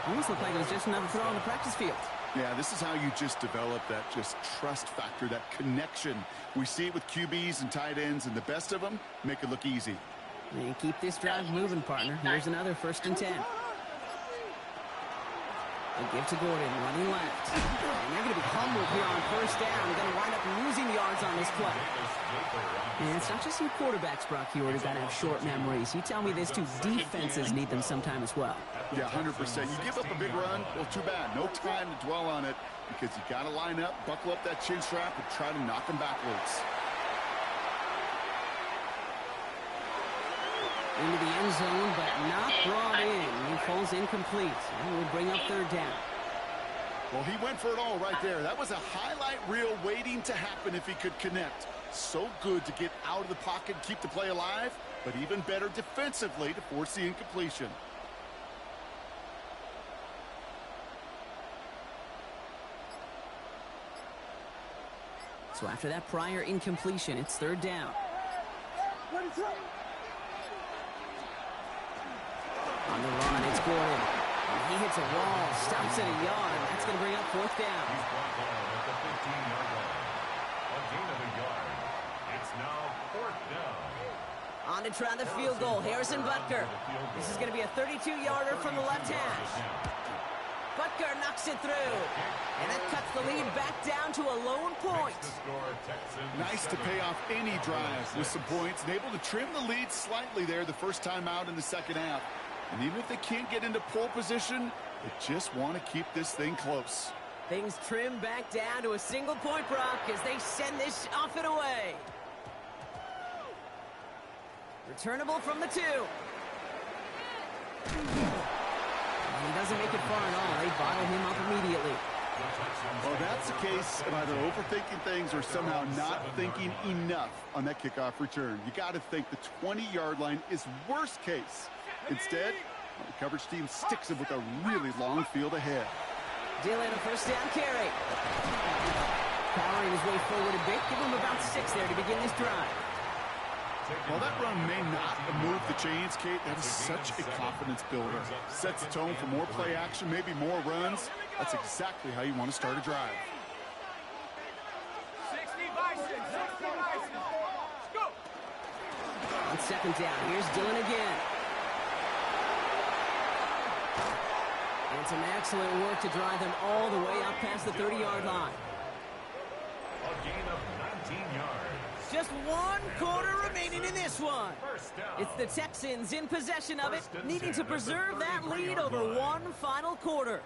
[SPEAKER 7] Almost looked like it was just another throw on the practice field.
[SPEAKER 9] Yeah, this is how you just develop that just trust factor, that connection. We see it with QBs and tight ends, and the best of them make it look easy.
[SPEAKER 7] And keep this drive moving, partner. Here's another 1st and 10. They give to Gordon, running left. And they're going to be humbled here on first down. They're going to wind up losing yards on this play. And it's not just your quarterbacks, Brock. You already got to have short memories. You tell me this too. Defenses need them sometime as well.
[SPEAKER 9] Yeah, 100%. You give up a big run, well, too bad. No time to dwell on it because you got to line up, buckle up that chin strap, and try to knock them backwards.
[SPEAKER 7] Into the end zone, but not brought in. He falls incomplete. And will bring up third down.
[SPEAKER 9] Well, he went for it all right there. That was a highlight reel waiting to happen if he could connect. So good to get out of the pocket, keep the play alive, but even better defensively to force the incompletion.
[SPEAKER 7] So after that prior incompletion, it's third down. On the run, it's Gordon. And he hits a wall, stops at a yard. That's going to bring up fourth down.
[SPEAKER 4] He's brought down at the 15-yard line. A gain of a yard. It's now fourth down.
[SPEAKER 7] On to try the field goal, Harrison Butker. This is going to be a 32-yarder from the left hash. Butker knocks it through. And that cuts the lead back down to a lone point.
[SPEAKER 9] Nice to pay off any drive with some points and able to trim the lead slightly there the first time out in the second half. And even if they can't get into pole position, they just want to keep this thing close.
[SPEAKER 7] Things trim back down to a single point, Brock, as they send this off and away. Returnable from the 2. And he doesn't make it far at all. They bottle him up immediately.
[SPEAKER 9] Well, that's the case of either overthinking things or somehow not thinking enough on that kickoff return. You got to think the 20-yard line is worst case. Instead, the coverage team sticks him with a really long field ahead.
[SPEAKER 7] Dillon, a first down carry. Powering his way forward a bit. Give him about 6 there to begin this drive.
[SPEAKER 9] While that run may not have moved the chains, Kate, that is such a confidence builder. Sets the tone for more play action, maybe more runs. That's exactly how you want to start a drive.
[SPEAKER 5] 60 Bison, 60 Bison. Let's go.
[SPEAKER 7] On second down, here's Dillon again. And some excellent work to drive them all the way up past the 30-yard line.
[SPEAKER 4] A gain of 19 yards.
[SPEAKER 7] Just 1 quarter remaining in this one. It's the Texans in possession of it, needing to preserve that lead over 1 final quarter.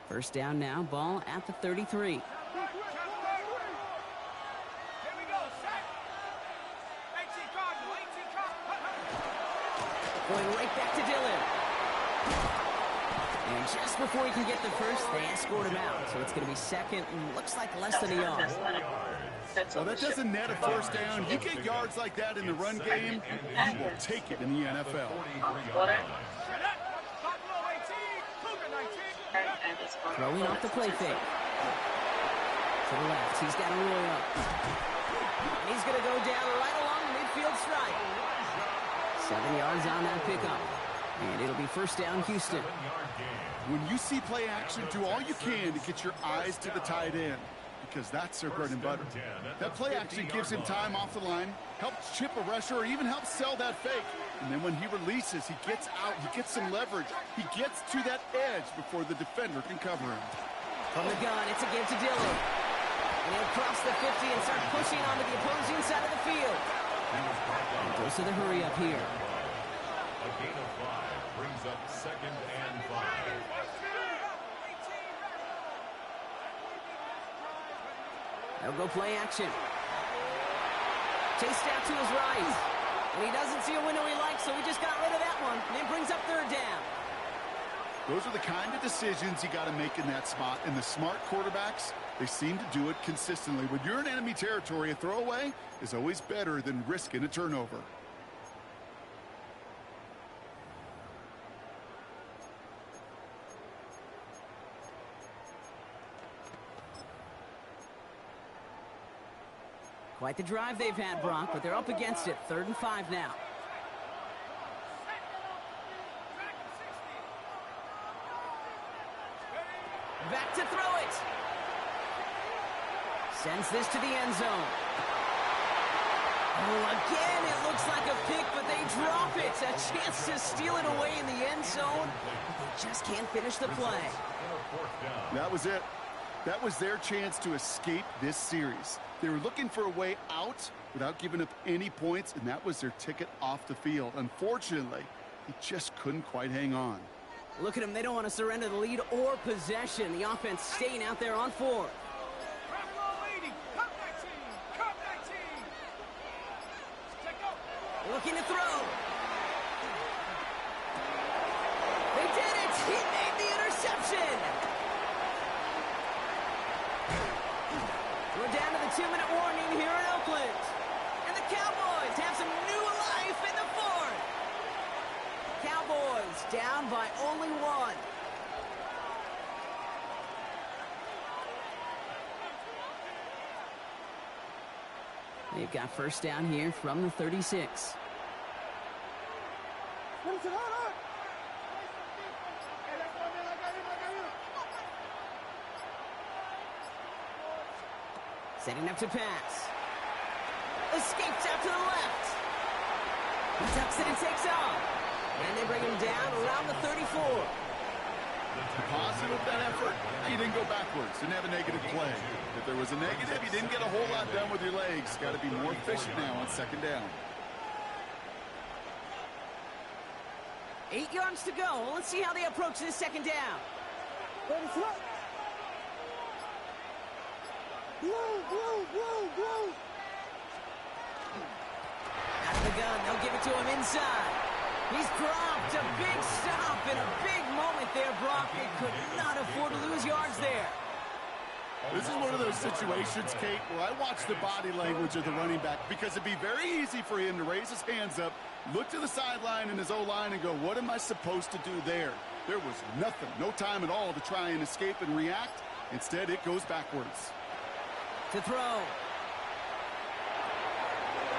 [SPEAKER 7] First down now, ball at the 33.
[SPEAKER 5] Here we go, set. 18 Cardinals.
[SPEAKER 7] Going right back to Dillon. And just before he can get the first, they escort him out. So it's going to be second and looks like less than a yard.
[SPEAKER 9] Well, that doesn't net a first down. You get yards like that in the run game, you will take it in the NFL.
[SPEAKER 7] Throwing off the play fake. To the left, he's got a Roy up. And he's going to go down right along the midfield stripe. 7 yards on that pickup. And it'll be first down, Houston.
[SPEAKER 9] When you see play action, do all you can to get your eyes to the tight end, because that's their bread and butter. That play action gives him time off the line, helps chip a rusher, or even helps sell that fake. And then when he releases, he gets out, he gets some leverage. He gets to that edge before the defender can cover him.
[SPEAKER 7] From the gun, it's a give to Dillon. And he'll cross the 50 and start pushing onto the opposing side of the field. And goes to the hurry up here.
[SPEAKER 4] A gain of 5 brings up 2nd and 5.
[SPEAKER 7] They'll go play action. Chased out to his right. And he doesn't see a window he likes, so he just got rid of that one. And it brings up 3rd down.
[SPEAKER 9] Those are the kind of decisions you got to make in that spot. And the smart quarterbacks, they seem to do it consistently. When you're in enemy territory, a throwaway is always better than risking a turnover.
[SPEAKER 7] Quite the drive they've had, Brock, but they're up against it. 3rd and 5 now. Back to throw it. Sends this to the end zone. Oh, again, it looks like a pick, but they drop it. A chance to steal it away in the end zone. But they just can't finish the play.
[SPEAKER 9] That was it. That was their chance to escape this series. They were looking for a way out without giving up any points, and that was their ticket off the field. Unfortunately, he just couldn't quite hang on.
[SPEAKER 7] Look at them. They don't want to surrender the lead or possession. The offense staying out there on 4th. Looking to throw. They did it. He made the interception. We're down to the 2-minute warning here in Oakland. And the Cowboys have some new life in the 4th. Cowboys down by only 1. They've got first down here from the 36. Setting up to pass. Escapes out to the left. He tucks it and takes off. And they bring him down around the 34.
[SPEAKER 9] The positive of that effort, he didn't go backwards, didn't have a negative play. If there was a negative, you didn't get a whole lot done with your legs. Got to be more efficient now on 2nd down.
[SPEAKER 7] 8 yards to go. Well, let's see how they approach this 2nd down. Out of the gun, they'll give it to him inside. He's dropped. A big stop and a big moment there, Brock. They could not afford to lose yards there.
[SPEAKER 9] This is one of those situations, Kate, where I watch the body language of the running back, because it'd be very easy for him to raise his hands up, look to the sideline in his O-line and go, what am I supposed to do there? There was nothing, no time at all to try and escape and react. Instead, it goes backwards.
[SPEAKER 7] To throw.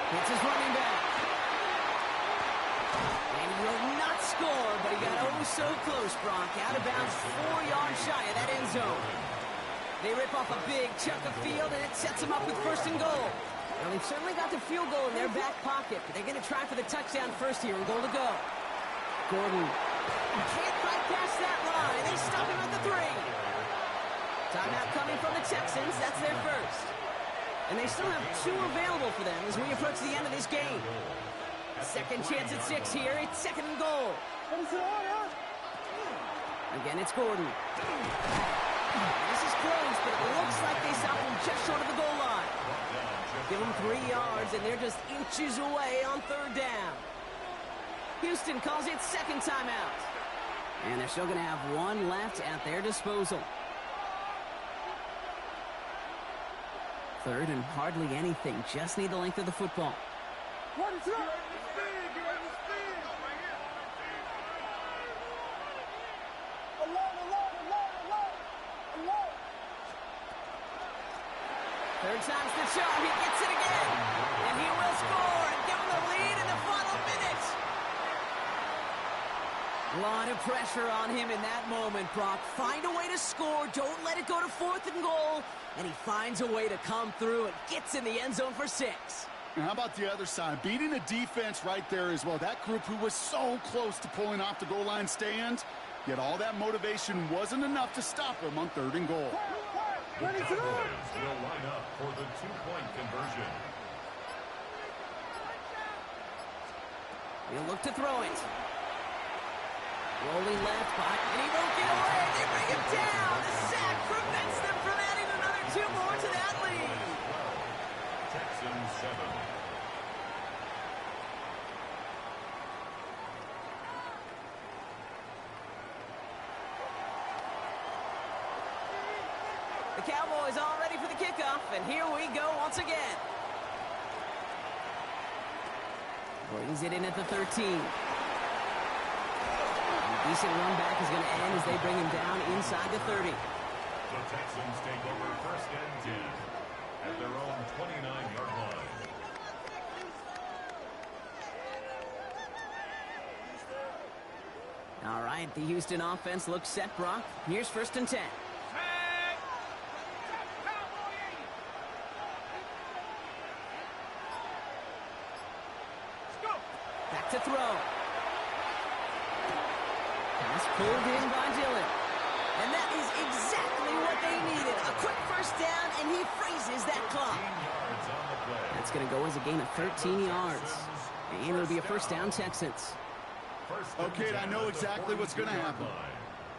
[SPEAKER 7] It's his running back. And he will not score, but he got oh so close, Brock. Out of bounds, 4 yards shy of that end zone. They rip off a big chunk of field, and it sets them up with 1st and goal. Now, they've certainly got the field goal in their back pocket, but they're going to try for the touchdown first here and goal to go. Gordon can't quite pass that line, and they stop him at the 3. Timeout coming from the Texans. That's their first. And they still have 2 available for them as we approach the end of this game. Second chance at 6 here. It's 2nd and goal. Again, it's Gordon. This is close, but it looks like they stop him just short of the goal line. Give them 3 yards, and they're just inches away on 3rd down. Houston calls it second timeout. And they're still going to have one left at their disposal. Third and hardly anything. Just need the length of the football.
[SPEAKER 5] What is up?
[SPEAKER 7] Third time's the charm. He gets it again. And he will score and give him the lead in the final minute. A lot of pressure on him in that moment, Brock. Find a way to score. Don't let it go to 4th and goal. And he finds a way to come through and gets in the end zone for 6.
[SPEAKER 9] And how about the other side? Beating the defense right there as well. That group who was so close to pulling off the goal line stand, yet all that motivation wasn't enough to stop him on 3rd and goal.
[SPEAKER 4] The Cowboys will line up for the 2-point conversion.
[SPEAKER 7] He'll look to throw it. Rolling left, and he won't get away. They bring him down. The sack prevents them from adding another 2 more to that lead.
[SPEAKER 4] Texans 7.
[SPEAKER 7] The Cowboys all ready for the kickoff, and here we go once again. Brings it in at the 13. Decent run back is going to end as they bring him down inside the 30.
[SPEAKER 4] The Texans take over 1st and 10 at their own 29-yard line.
[SPEAKER 7] All right, the Houston offense looks set, Brock. Here's 1st and 10. Back to throw. Pass pulled in by Dillon. And that is exactly what they needed. A quick 1st down, and he freezes that clock. That's going to go as a gain of 13 yards. And it'll be a 1st down, Texans.
[SPEAKER 9] Okay, I know exactly what's going to happen.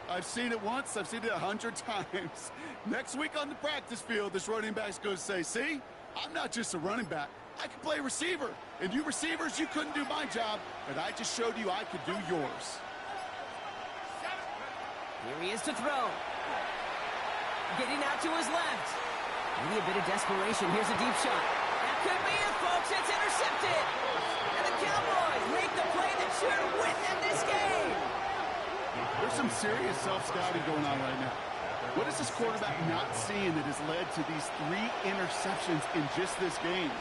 [SPEAKER 9] I've seen it once. I've seen it 100 times. Next week on the practice field, this running back's going to say, see, I'm not just a running back. I can play receiver. And you receivers, you couldn't do my job, but I just showed you I could do yours.
[SPEAKER 7] Here he is to throw. Getting out to his left. Maybe a bit of desperation. Here's a deep shot. That could be it, folks. It's intercepted. And the Cowboys make the play that should win them this game.
[SPEAKER 9] There's some serious self-scouting going on right now. What is this quarterback not seeing that has led to these 3 interceptions in just this game?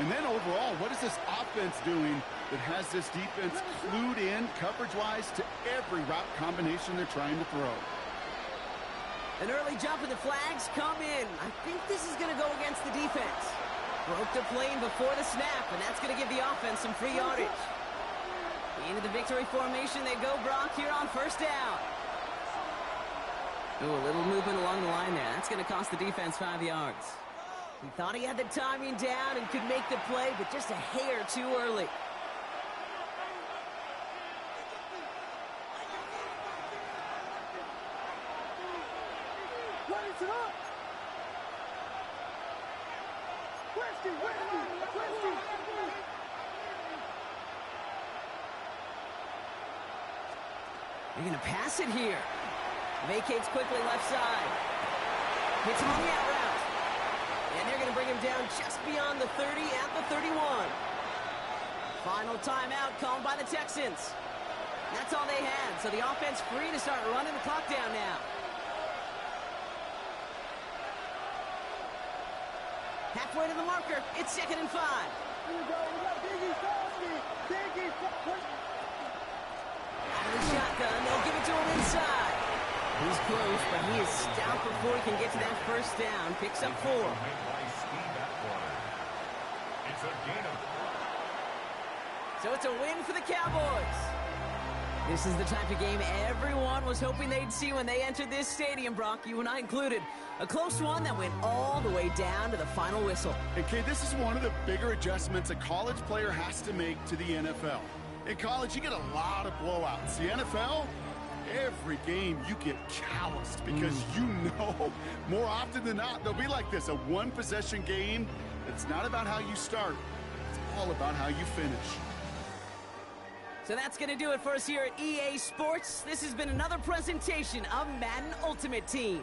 [SPEAKER 9] And then overall, what is this offense doing that has this defense clued in coverage-wise to every route combination they're trying to throw?
[SPEAKER 7] An early jump and the flags come in. I think this is going to go against the defense. Broke the plane before the snap, and that's going to give the offense some free yardage. Into the victory formation they go, Brock, here on 1st down. Ooh, a little movement along the line there. That's going to cost the defense 5 yards. He thought he had the timing down and could make the play, but just a hair too early. They're going to pass it here. Vacates quickly left side. Hits him on the out route. And they're going to bring him down just beyond the 30 at the 31. Final timeout called by the Texans. That's all they had, so the offense free to start running the clock down now. Halfway to the marker, it's 2nd and 5.
[SPEAKER 5] Here we go, we got Biggie Fosky. Biggie Fosky.
[SPEAKER 7] Out of the shotgun, they'll give it to him inside. He's close, but he is stout before he can get to that 1st down. Picks up 4. So it's a win for the Cowboys. This is the type of game everyone was hoping they'd see when they entered this stadium, Brock, you and I included. A close one that went all the way down to the final whistle.
[SPEAKER 9] And Kay, this is one of the bigger adjustments a college player has to make to the NFL. In college, you get a lot of blowouts. The NFL, every game you get calloused because you know more often than not they'll be like this, a one-possession game. It's not about how you start. It's all about how you finish.
[SPEAKER 7] So that's going to do it for us here at EA Sports. This has been another presentation of Madden Ultimate Team.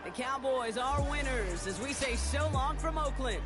[SPEAKER 7] The Cowboys are winners as we say so long from Oakland.